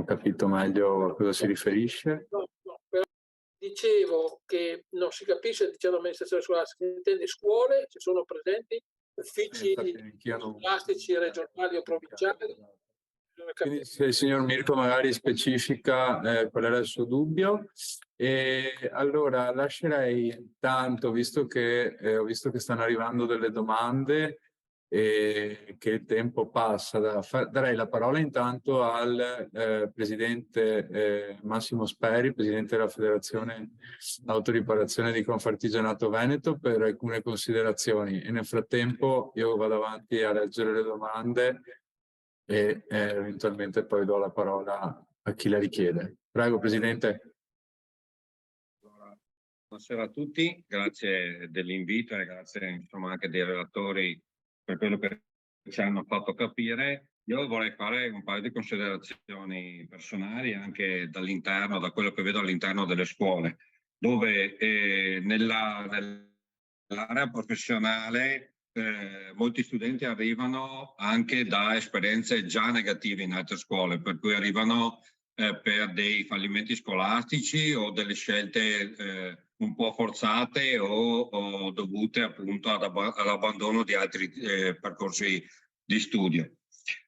capito meglio a cosa si riferisce. No, però dicevo che non si capisce dicendo amministrazione scolastica, si intende scuole, ci sono presenti uffici scolastici regionali o provinciali. Quindi se il signor Mirko magari specifica qual era il suo dubbio, e allora lascerei intanto, visto che ho visto che stanno arrivando delle domande e che il tempo passa, darei la parola intanto al presidente Massimo Speri, presidente della Federazione Autoriparazione di Confartigianato Veneto, per alcune considerazioni, e nel frattempo io vado avanti a leggere le domande e eventualmente poi do la parola a chi la richiede. Prego, Presidente. Buonasera a tutti, grazie dell'invito e grazie insomma anche dei relatori per quello che ci hanno fatto capire. Io vorrei fare un paio di considerazioni personali anche dall'interno, da quello che vedo all'interno delle scuole, dove nell'area professionale molti studenti arrivano anche da esperienze già negative in altre scuole, per cui arrivano per dei fallimenti scolastici o delle scelte un po' forzate o dovute appunto all'abbandono di altri percorsi di studio.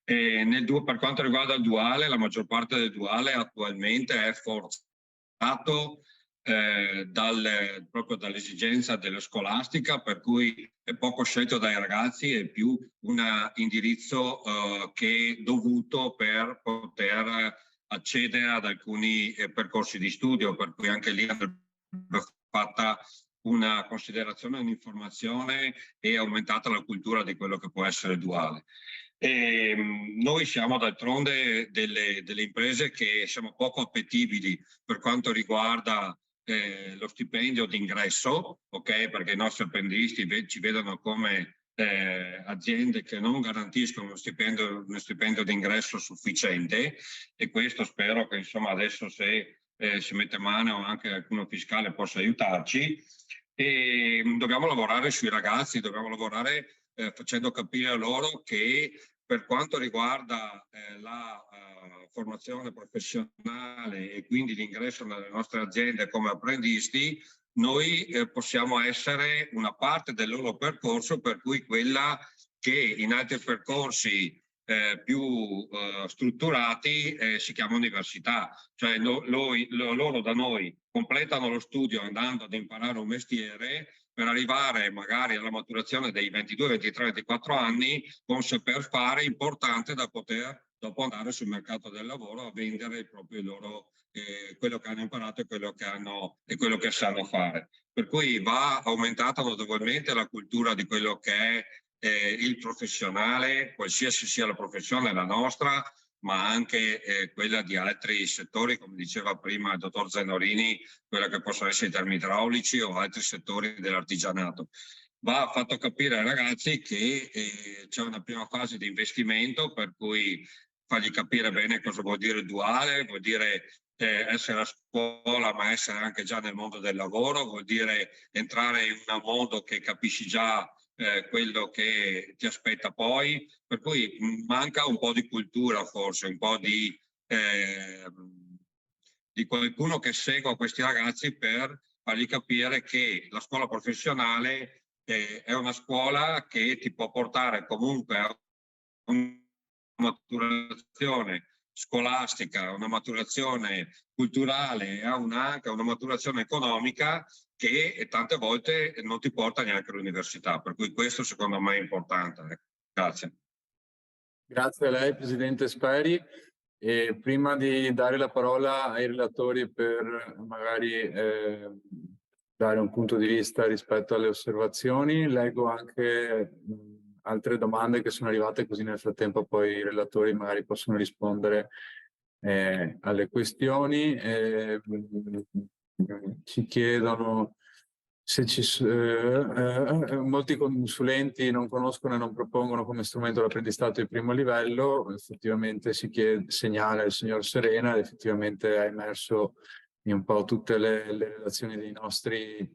Per quanto riguarda il duale, la maggior parte del duale attualmente è forzato proprio dall'esigenza della scolastica, per cui è poco scelto dai ragazzi, è più un indirizzo che è dovuto per poter accedere ad alcuni percorsi di studio, per cui anche lì andrebbe fatta una considerazione, un'informazione e aumentata la cultura di quello che può essere duale. Noi siamo d'altronde delle imprese che siamo poco appetibili per quanto riguarda lo stipendio d'ingresso, ok? Perché i nostri apprendisti ci vedono come aziende che non garantiscono uno stipendio d'ingresso sufficiente, e questo spero che insomma adesso se si mette mano anche qualcuno fiscale possa aiutarci. E dobbiamo lavorare sui ragazzi, dobbiamo lavorare facendo capire a loro che per quanto riguarda la formazione professionale e quindi l'ingresso nelle nostre aziende come apprendisti, noi possiamo essere una parte del loro percorso, per cui quella che in altri percorsi più strutturati si chiama università, cioè loro da noi completano lo studio andando ad imparare un mestiere per arrivare magari alla maturazione dei 22, 23, 24 anni con un saper fare importante da poter dopo andare sul mercato del lavoro a vendere proprio quello che hanno imparato e quello che sanno fare. Per cui va aumentata notevolmente la cultura di quello che è il professionale, qualsiasi sia la professione, la nostra, ma anche quella di altri settori, come diceva prima il dottor Zenorini, quella che possono essere i termoidraulici o altri settori dell'artigianato. Va fatto capire ai ragazzi che c'è una prima fase di investimento, per cui fargli capire bene cosa vuol dire duale, vuol dire essere a scuola ma essere anche già nel mondo del lavoro, vuol dire entrare in un mondo che capisci già quello che ti aspetta poi, per cui manca un po' di cultura forse, un po' di qualcuno che segua questi ragazzi per fargli capire che la scuola professionale è una scuola che ti può portare comunque a una maturazione scolastica, una maturazione culturale e anche una maturazione economica che tante volte non ti porta neanche all'università, per cui questo secondo me è importante. Grazie. Grazie a lei, Presidente Speri. E prima di dare la parola ai relatori per magari dare un punto di vista rispetto alle osservazioni, leggo anche altre domande che sono arrivate, così nel frattempo poi i relatori magari possono rispondere alle questioni. Ci chiedono se molti consulenti non conoscono e non propongono come strumento l'apprendistato di primo livello. Effettivamente segnala il signor Serena, effettivamente ha emerso in un po' tutte le relazioni dei nostri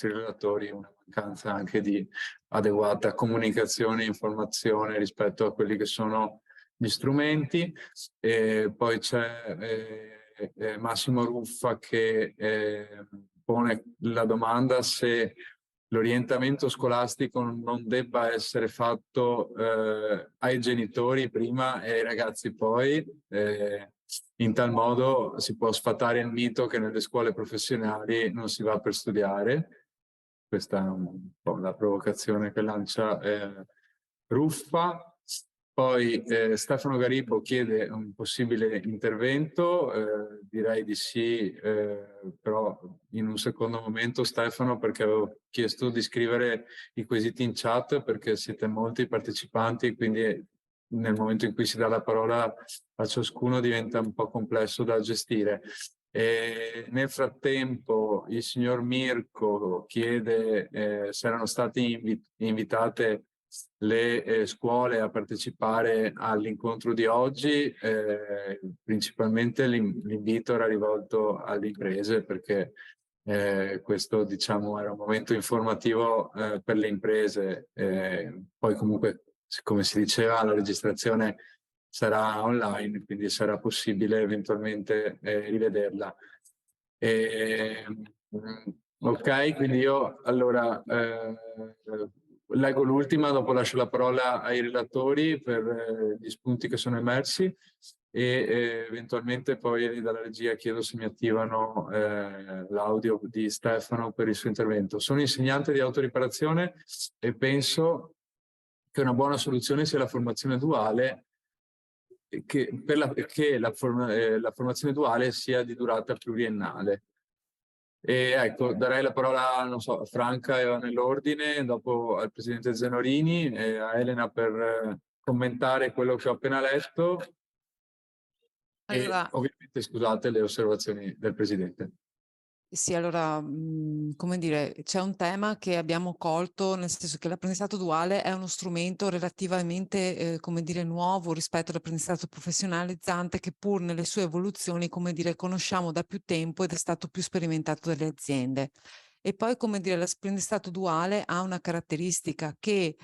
relatori, una mancanza anche di adeguata comunicazione e informazione rispetto a quelli che sono gli strumenti. E poi c'è Massimo Ruffa che pone la domanda se l'orientamento scolastico non debba essere fatto ai genitori prima e ai ragazzi poi. In tal modo si può sfatare il mito che nelle scuole professionali non si va per studiare. Questa è un po' la provocazione che lancia Ruffa. Poi Stefano Garibbo chiede un possibile intervento, direi di sì, però in un secondo momento Stefano, perché avevo chiesto di scrivere i quesiti in chat perché siete molti partecipanti, quindi nel momento in cui si dà la parola a ciascuno diventa un po' complesso da gestire. E nel frattempo il signor Mirko chiede se erano state invitate le scuole a partecipare all'incontro di oggi. Principalmente l'invito era rivolto alle imprese perché questo diciamo era un momento informativo per le imprese. Poi comunque, come si diceva, la registrazione sarà online, quindi sarà possibile eventualmente rivederla. Ok, quindi io allora leggo l'ultima, dopo lascio la parola ai relatori per gli spunti che sono emersi e eventualmente poi dalla regia chiedo se mi attivano l'audio di Stefano per il suo intervento. Sono insegnante di autoriparazione e penso che una buona soluzione sia la formazione duale, che la formazione duale sia di durata pluriennale. E ecco, darei la parola, non so, a Franca e nell'ordine, dopo al presidente Zenorini e a Elena per commentare quello che ho appena letto. Allora, e ovviamente scusate le osservazioni del presidente. sì, allora, come dire, c'è un tema che abbiamo colto, nel senso che l'apprendistato duale è uno strumento relativamente, come dire, nuovo rispetto all'apprendistato professionalizzante che pur nelle sue evoluzioni, come dire, conosciamo da più tempo ed è stato più sperimentato dalle aziende. E poi, come dire, l'apprendistato duale ha una caratteristica che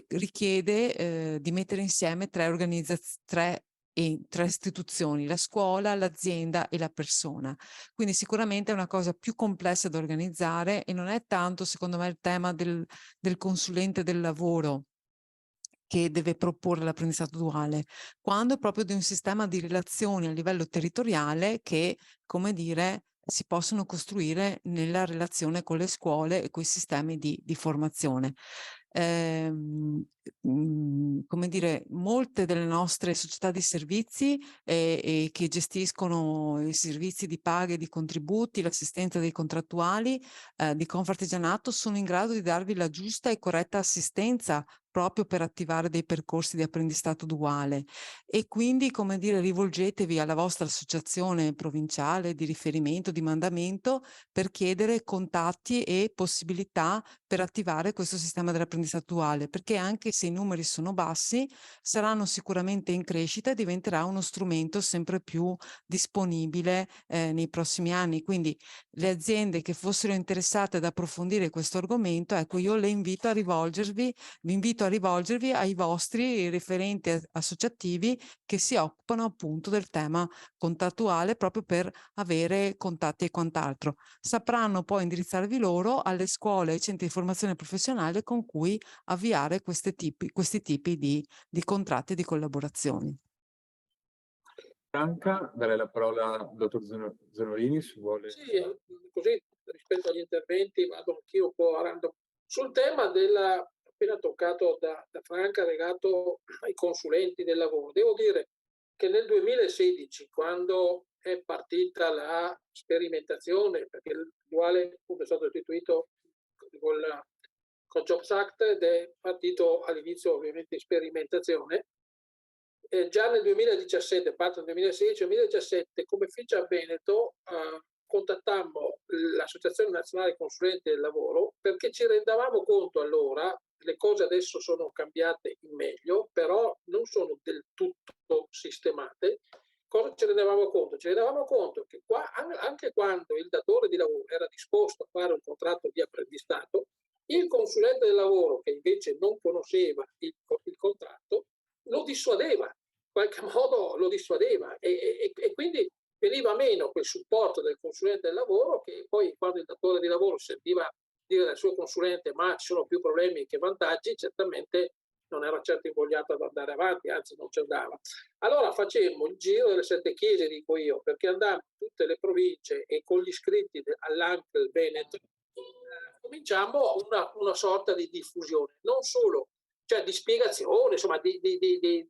richiede di mettere insieme tre istituzioni, la scuola, l'azienda e la persona. Quindi sicuramente è una cosa più complessa da organizzare e non è tanto, secondo me, il tema del consulente del lavoro che deve proporre l'apprendistato duale, quando è proprio di un sistema di relazioni a livello territoriale che, come dire, si possono costruire nella relazione con le scuole e con i sistemi di formazione. Come dire, molte delle nostre società di servizi che gestiscono i servizi di paghe, di contributi, l'assistenza dei contrattuali di Confartigianato sono in grado di darvi la giusta e corretta assistenza proprio per attivare dei percorsi di apprendistato duale e quindi, come dire, rivolgetevi alla vostra associazione provinciale di riferimento, di mandamento per chiedere contatti e possibilità per attivare questo sistema dell'apprendistato duale, perché anche se i numeri sono bassi, saranno sicuramente in crescita e diventerà uno strumento sempre più disponibile nei prossimi anni. Quindi le aziende che fossero interessate ad approfondire questo argomento, ecco, io vi invito a rivolgervi ai vostri referenti associativi che si occupano appunto del tema contrattuale proprio per avere contatti e quant'altro. Sapranno poi indirizzarvi loro alle scuole e ai centri di formazione professionale con cui avviare questi tipi di contratti e di collaborazioni. Franca, darei la parola al dottor Zenorini se vuole. Sì, così rispetto agli interventi vado anch'io un po' a random. Sul tema appena toccato da Franca legato ai consulenti del lavoro, devo dire che nel 2016, quando è partita la sperimentazione, perché il duale è stato istituito con Jobs Act ed è partito all'inizio ovviamente in sperimentazione, già nel 2017, parte nel 2016-2017, come Figia Veneto contattammo l'Associazione Nazionale Consulenti del Lavoro perché ci rendavamo conto allora, le cose adesso sono cambiate in meglio, però non sono del tutto sistemate, cosa ci rendevamo conto? Ci rendevamo conto che anche quando il datore di lavoro era disposto a fare un contratto di apprendistato, il consulente del lavoro, che invece non conosceva il contratto, lo dissuadeva, in qualche modo lo dissuadeva, e quindi veniva meno quel supporto del consulente del lavoro, che poi, quando il datore di lavoro sentiva dire al suo consulente ma ci sono più problemi che vantaggi, certamente non era certo invogliato ad andare avanti, anzi non ci andava. Allora facemmo il giro delle 7 chiese, dico io, perché andammo in tutte le province e con gli iscritti all'ANCL Veneto cominciamo una sorta di diffusione, non solo, cioè di spiegazione, insomma di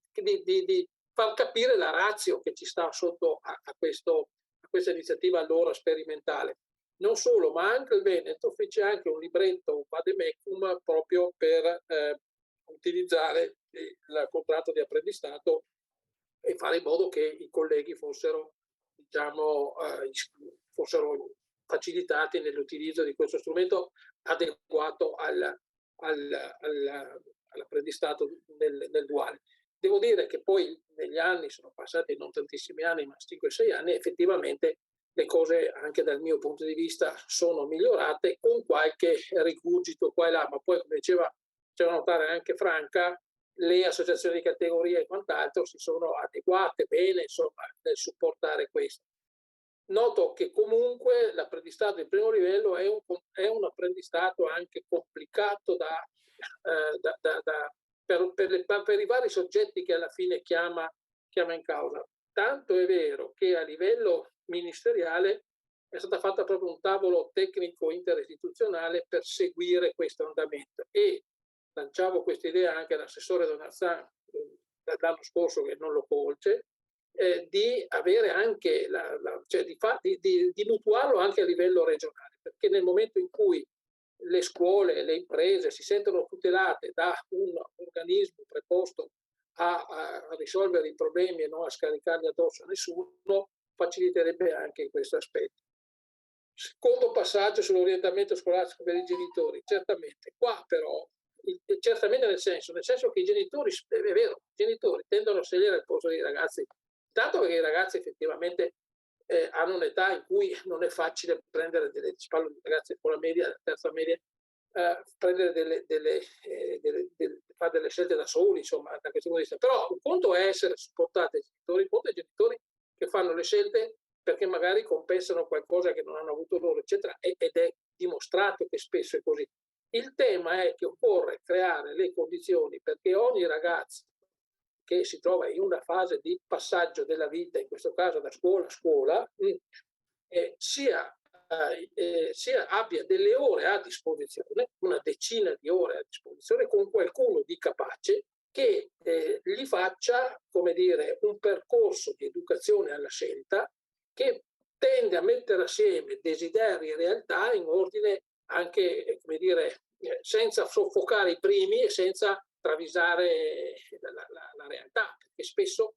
far capire la ratio che ci sta sotto a questa iniziativa allora sperimentale. Non solo, ma anche il Veneto fece anche un libretto, un vademecum, proprio per utilizzare il contratto di apprendistato e fare in modo che i colleghi fossero, diciamo, fossero facilitati nell'utilizzo di questo strumento adeguato all'apprendistato nel duale. Devo dire che poi negli anni, sono passati non tantissimi anni, ma 5-6 anni, effettivamente le cose, anche dal mio punto di vista, sono migliorate, con qualche rigurgito qua e là, ma poi, come faceva notare anche Franca, le associazioni di categoria e quant'altro si sono adeguate bene, insomma, nel supportare questo. Noto che comunque l'apprendistato di primo livello è un apprendistato anche complicato per i vari soggetti che alla fine chiama in causa. Tanto è vero che a livello ministeriale è stata fatta proprio un tavolo tecnico interistituzionale per seguire questo andamento, e lanciavo questa idea anche all'assessore Donazzan l'anno scorso, che non lo colge, di avere anche cioè di mutuarlo anche a livello regionale, perché nel momento in cui le scuole e le imprese si sentono tutelate da un organismo preposto a risolvere i problemi e non a scaricarli addosso a nessuno, faciliterebbe anche in questo aspetto. Secondo passaggio sull'orientamento scolastico per i genitori, certamente qua però, certamente nel senso che i genitori, è vero, i genitori tendono a scegliere il posto dei ragazzi, tanto perché i ragazzi effettivamente hanno un'età in cui non è facile prendere parlo di ragazzi con la media, la terza media, prendere fare delle scelte da soli, insomma, da questo punto di vista. Però un conto è essere supportati dai genitori, un conto è i genitori che fanno le scelte perché magari compensano qualcosa che non hanno avuto loro, eccetera, ed è dimostrato che spesso è così. Il tema è che occorre creare le condizioni perché ogni ragazzo che si trova in una fase di passaggio della vita, in questo caso da scuola a scuola, abbia delle ore a disposizione, una decina di ore a disposizione, con qualcuno di capace che gli faccia, come dire, un percorso di educazione alla scelta che tende a mettere assieme desideri e realtà in ordine anche, come dire, senza soffocare i primi e senza travisare la realtà, perché spesso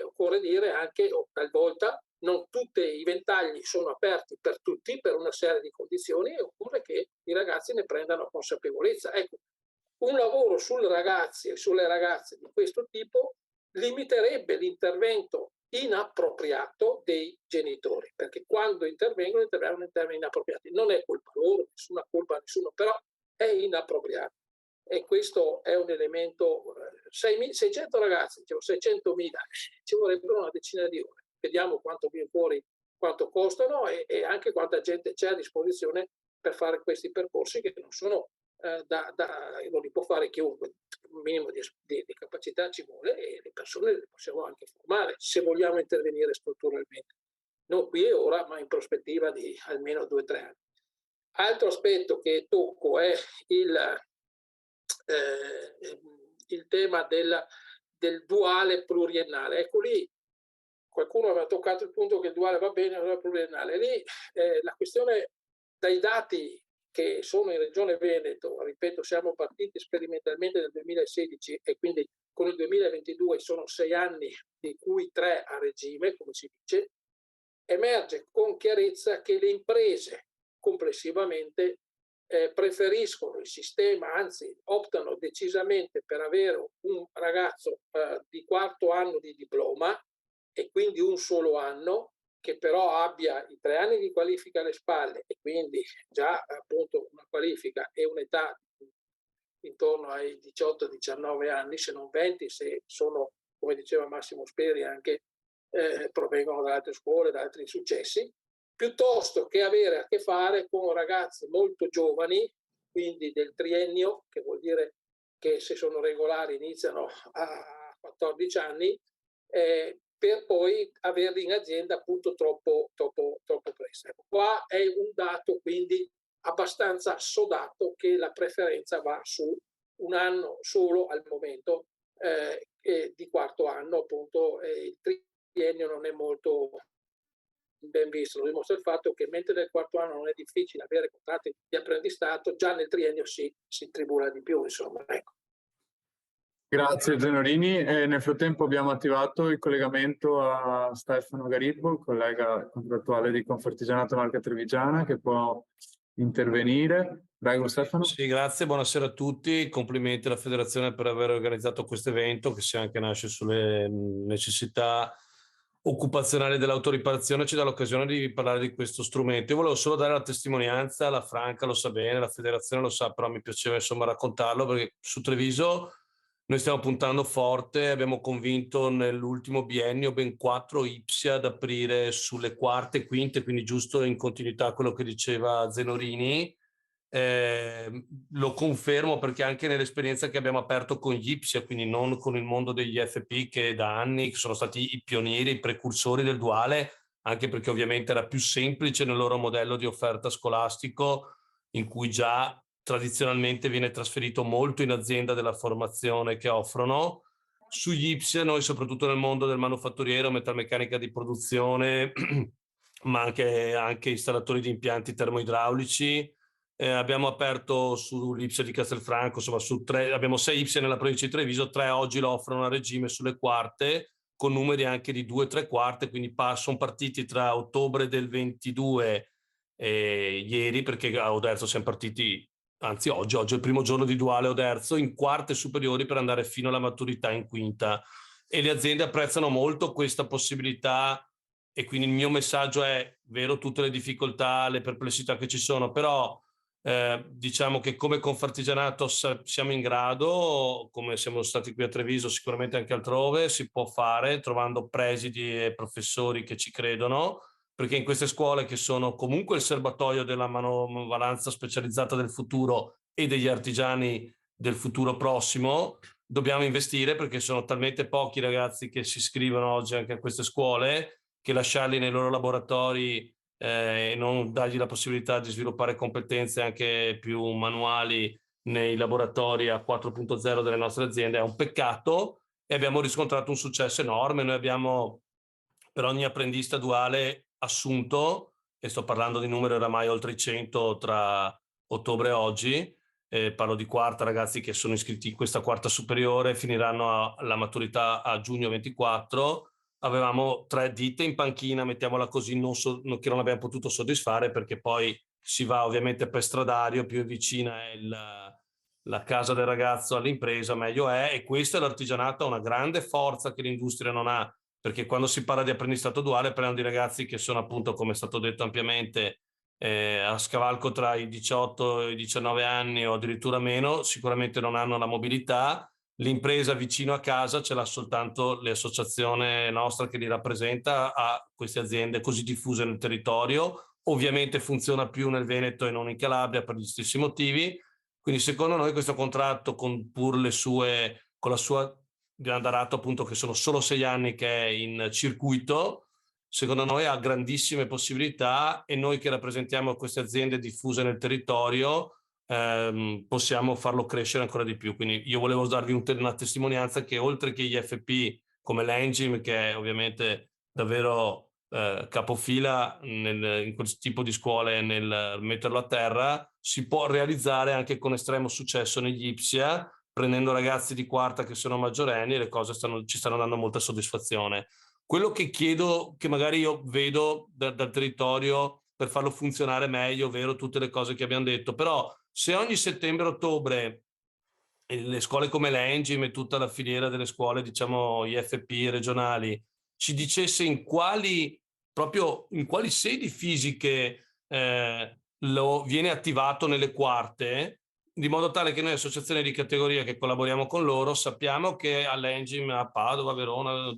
occorre dire anche, o talvolta, non tutti i ventagli sono aperti per tutti per una serie di condizioni, e occorre che i ragazzi ne prendano consapevolezza. Ecco, un lavoro sui ragazzi e sulle ragazze di questo tipo limiterebbe l'intervento inappropriato dei genitori, perché quando intervengono in termini inappropriati. Non è colpa loro, nessuna colpa a nessuno, però è inappropriato. E questo è un elemento. 600 ragazzi, 600.000, ci vorrebbero una decina di ore. Vediamo quanto viene fuori, quanto costano e anche quanta gente c'è a disposizione per fare questi percorsi, che non sono non li può fare chiunque. Un minimo di capacità ci vuole, e le persone le possiamo anche formare se vogliamo intervenire strutturalmente, non qui e ora, ma in prospettiva di almeno 2 o 3 anni. Altro aspetto che tocco è il tema del duale pluriennale. Ecco, lì qualcuno aveva toccato il punto che il duale va bene, allora il pluriennale. Lì la questione, dai dati che sono in Regione Veneto, ripeto, siamo partiti sperimentalmente nel 2016 e quindi con il 2022 sono 6 anni, di cui 3 a regime, come si dice, emerge con chiarezza che le imprese complessivamente preferiscono il sistema, anzi optano decisamente per avere un ragazzo di 4º anno di diploma, e quindi un solo anno, che però abbia i 3 anni di qualifica alle spalle e quindi già appunto una qualifica e un'età intorno ai 18-19 anni, se non 20, se sono, come diceva Massimo Speri, anche provengono da altre scuole, da altri successi, piuttosto che avere a che fare con ragazzi molto giovani, quindi del triennio, che vuol dire che se sono regolari iniziano a 14 anni, per poi averli in azienda appunto troppo presto. Ecco, qua è un dato quindi abbastanza sodato che la preferenza va su un anno solo al momento di quarto anno, appunto il triennio non è molto ben visto. Lo dimostra il fatto che mentre nel quarto anno non è difficile avere contratti di apprendistato, già nel triennio si tribula di più, insomma. Ecco. Grazie Zenorini. E nel frattempo abbiamo attivato il collegamento a Stefano Garibbo, collega contrattuale di Confartigianato Marche Trevigiana, che può intervenire. Prego Stefano. Sì, grazie, buonasera a tutti. Complimenti alla Federazione per aver organizzato questo evento, che se anche nasce sulle necessità occupazionali dell'autoriparazione, ci dà l'occasione di parlare di questo strumento. Io volevo solo dare la testimonianza, la Franca lo sa bene, la Federazione lo sa, però mi piaceva insomma raccontarlo, perché su Treviso noi stiamo puntando forte, abbiamo convinto nell'ultimo biennio ben 4 IPSIA ad aprire sulle quarte e quinte, quindi giusto in continuità a quello che diceva Zenorini. Lo confermo perché anche nell'esperienza che abbiamo aperto con gli IPSIA, quindi non con il mondo degli FP, che da anni sono stati i pionieri, i precursori del duale, anche perché ovviamente era più semplice nel loro modello di offerta scolastico, in cui già tradizionalmente viene trasferito molto in azienda della formazione che offrono. Sugli IPSIA noi, soprattutto nel mondo del manufatturiero, metalmeccanica di produzione, ma anche installatori di impianti termoidraulici, abbiamo aperto sull'IPSIA di Castelfranco, insomma abbiamo 6 IPSIA nella provincia di Treviso, 3 oggi lo offrono a regime sulle quarte, con numeri anche di 2-3 quarte, quindi sono partiti tra ottobre del 22 e ieri, perché a Oderzo siamo partiti, anzi oggi è il primo giorno di duale Oderzo, in quarte superiori per andare fino alla maturità in quinta. E le aziende apprezzano molto questa possibilità, e quindi il mio messaggio è: vero tutte le difficoltà, le perplessità che ci sono, però diciamo che come Confartigianato siamo in grado, come siamo stati qui a Treviso, sicuramente anche altrove, si può fare trovando presidi e professori che ci credono, perché in queste scuole, che sono comunque il serbatoio della manovalanza specializzata del futuro e degli artigiani del futuro prossimo, dobbiamo investire, perché sono talmente pochi i ragazzi che si iscrivono oggi anche a queste scuole, che lasciarli nei loro laboratori e non dargli la possibilità di sviluppare competenze anche più manuali nei laboratori a 4.0 delle nostre aziende è un peccato, e abbiamo riscontrato un successo enorme. Noi abbiamo per ogni apprendista duale assunto, e sto parlando di numeri oramai oltre i 100 tra ottobre e oggi, parlo di quarta, ragazzi che sono iscritti in questa quarta superiore, finiranno la maturità a giugno 24. Avevamo 3 ditte in panchina, mettiamola così, che non abbiamo potuto soddisfare, perché poi si va ovviamente per stradario, più è vicina è la casa del ragazzo all'impresa, meglio è. E questo è l'artigianato, ha una grande forza che l'industria non ha, perché quando si parla di apprendistato duale parliamo di ragazzi che sono, appunto, come è stato detto ampiamente, a scavalco tra i 18 e i 19 anni o addirittura meno, sicuramente non hanno la mobilità. L'impresa vicino a casa ce l'ha soltanto l'associazione nostra che li rappresenta, a queste aziende così diffuse nel territorio. Ovviamente funziona più nel Veneto e non in Calabria per gli stessi motivi. Quindi secondo noi questo contratto, con la sua grandarato, appunto, che sono solo 6 anni che è in circuito, secondo noi ha grandissime possibilità, e noi che rappresentiamo queste aziende diffuse nel territorio possiamo farlo crescere ancora di più. Quindi io volevo darvi una testimonianza che, oltre che gli FP come l'Engim, che è ovviamente davvero capofila in questo tipo di scuole nel metterlo a terra, si può realizzare anche con estremo successo negli IPSIA, prendendo ragazzi di quarta che sono maggiorenni, e le cose ci stanno dando molta soddisfazione. Quello che chiedo, che magari io vedo dal territorio per farlo funzionare meglio, ovvero tutte le cose che abbiamo detto, però se ogni settembre-ottobre le scuole come l'Engim e tutta la filiera delle scuole, diciamo IFP regionali, ci dicesse in quali sedi fisiche viene attivato nelle quarte, di modo tale che noi associazioni di categoria che collaboriamo con loro sappiamo che all'Engim, a Padova, Verona,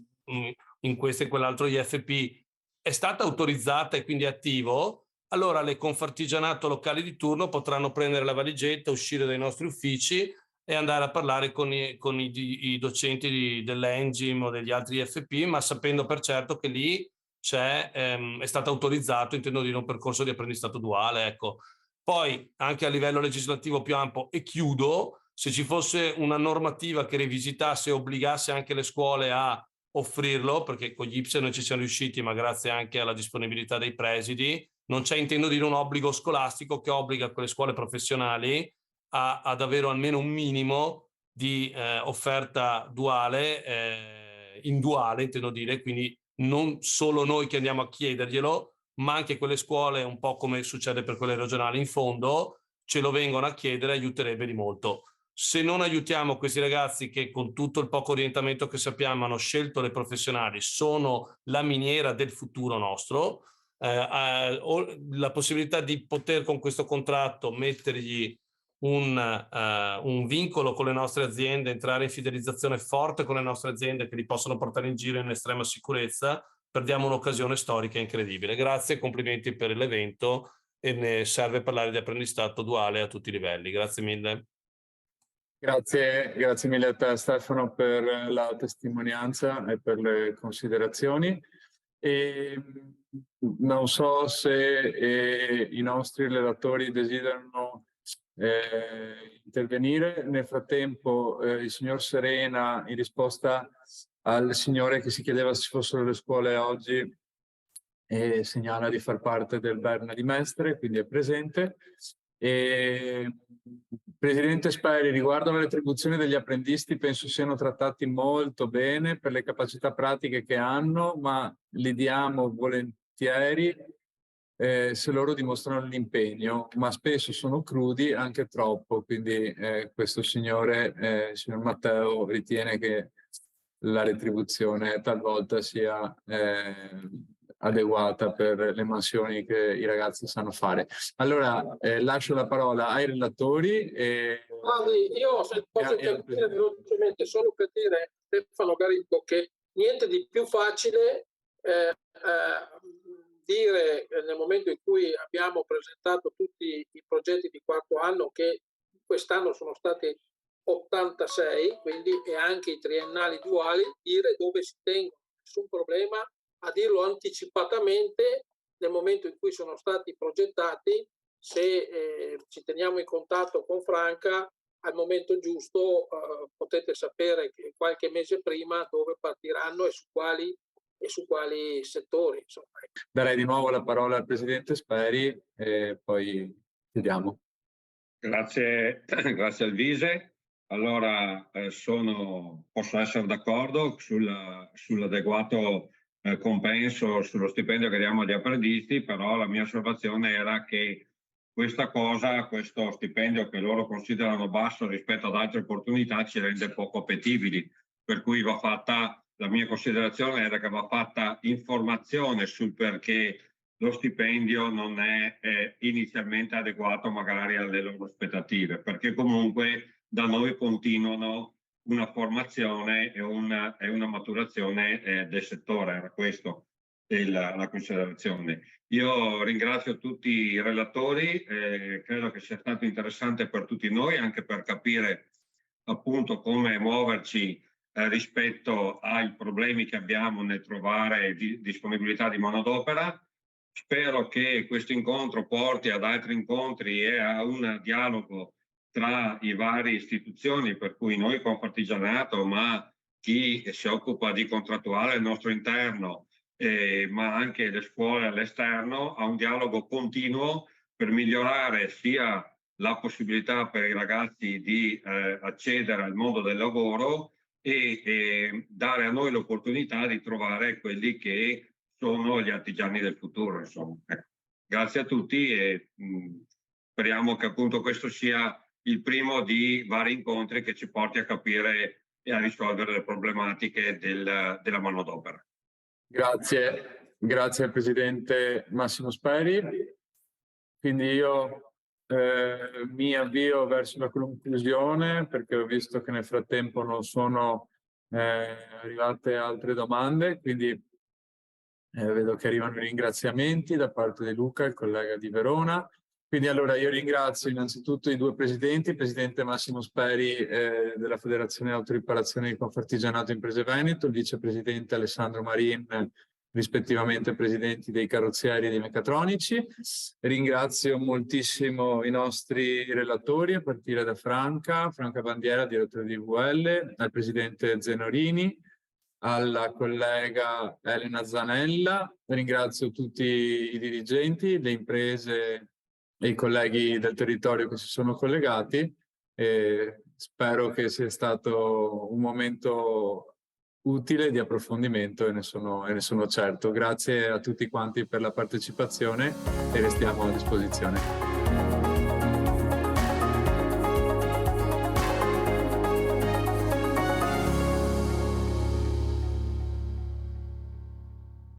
in questo e quell'altro IFP è stata autorizzata e quindi è attivo. Allora le Confartigianato locali di turno potranno prendere la valigetta, uscire dai nostri uffici e andare a parlare con i docenti dell'Engim o degli altri IFP, ma sapendo per certo che lì è stato autorizzato, intendo dire, un percorso di apprendistato duale, ecco. Poi anche a livello legislativo più ampio, e chiudo, se ci fosse una normativa che rivisitasse e obbligasse anche le scuole a offrirlo, perché con gli IPSE noi ci siamo riusciti, ma grazie anche alla disponibilità dei presidi, non c'è, intendo dire, un obbligo scolastico che obbliga quelle scuole professionali ad avere almeno un minimo di offerta duale, in duale, intendo dire, quindi non solo noi che andiamo a chiederglielo, ma anche quelle scuole, un po' come succede per quelle regionali, in fondo ce lo vengono a chiedere, aiuterebbe di molto. Se non aiutiamo questi ragazzi che con tutto il poco orientamento che sappiamo hanno scelto le professionali, sono la miniera del futuro nostro, la possibilità di poter con questo contratto mettergli un vincolo con le nostre aziende, entrare in fidelizzazione forte con le nostre aziende che li possono portare in giro in estrema sicurezza, perdiamo un'occasione storica incredibile. Grazie e complimenti per l'evento, e ne serve parlare di apprendistato duale a tutti i livelli. Grazie mille. Grazie mille a te Stefano per la testimonianza e per le considerazioni. E non so se i nostri relatori desiderano intervenire. Nel frattempo il signor Serena, in risposta al signore che si chiedeva se ci fossero le scuole oggi, segnala di far parte del Berna di Mestre, quindi è presente. Presidente Speri, riguardo alle retribuzioni degli apprendisti, penso siano trattati molto bene per le capacità pratiche che hanno, ma li diamo volentieri se loro dimostrano l'impegno, ma spesso sono crudi, anche troppo, quindi questo signore, il signor Matteo, ritiene che la retribuzione talvolta sia adeguata per le mansioni che i ragazzi sanno fare. Allora lascio la parola ai relatori. Io se posso intervenire velocemente solo per dire a Stefano Garibbo che niente di più facile dire nel momento in cui abbiamo presentato tutti i progetti di quarto anno, che quest'anno sono stati 86, quindi, e anche i triennali duali, dire dove si tengono, nessun problema a dirlo anticipatamente nel momento in cui sono stati progettati. Se ci teniamo in contatto con Franca, al momento giusto potete sapere che qualche mese prima dove partiranno e su quali settori. Insomma. Darei di nuovo la parola al Presidente Speri e poi chiudiamo. Grazie al Vise. Allora posso essere d'accordo sull'adeguato compenso, sullo stipendio che diamo agli apprendisti, però la mia osservazione era che questo stipendio che loro considerano basso rispetto ad altre opportunità ci rende poco appetibili, per cui la mia considerazione era che va fatta informazione sul perché lo stipendio non è inizialmente adeguato magari alle loro aspettative, perché comunque da noi continuano una formazione e una maturazione del settore. Era questo la considerazione. Io ringrazio tutti i relatori, credo che sia stato interessante per tutti noi, anche per capire appunto come muoverci rispetto ai problemi che abbiamo nel trovare disponibilità di manodopera. Spero che questo incontro porti ad altri incontri e a un dialogo tra i vari istituzioni, per cui noi Confartigianato, ma chi si occupa di contrattuale al nostro interno, ma anche le scuole all'esterno, a un dialogo continuo per migliorare sia la possibilità per i ragazzi di accedere al mondo del lavoro e dare a noi l'opportunità di trovare quelli che sono gli artigiani del futuro. Insomma. Grazie a tutti e speriamo che appunto questo sia il primo di vari incontri che ci porti a capire e a risolvere le problematiche della manodopera. Grazie al Presidente Massimo Speri. Quindi io mi avvio verso la conclusione, perché ho visto che nel frattempo non sono arrivate altre domande, quindi vedo che arrivano i ringraziamenti da parte di Luca, il collega di Verona. Quindi allora io ringrazio innanzitutto i due presidenti, il presidente Massimo Speri della Federazione Autoriparazione di Confartigianato Imprese Veneto, il vicepresidente Alessandro Marin, rispettivamente presidenti dei carrozzieri e dei meccatronici. Ringrazio moltissimo i nostri relatori, a partire da Franca Bandiera, direttore di VL, al presidente Zenorini, alla collega Elena Zanella. Ringrazio tutti i dirigenti, le imprese e i colleghi del territorio che si sono collegati, e spero che sia stato un momento utile di approfondimento e ne sono certo. Grazie a tutti quanti per la partecipazione e restiamo a disposizione.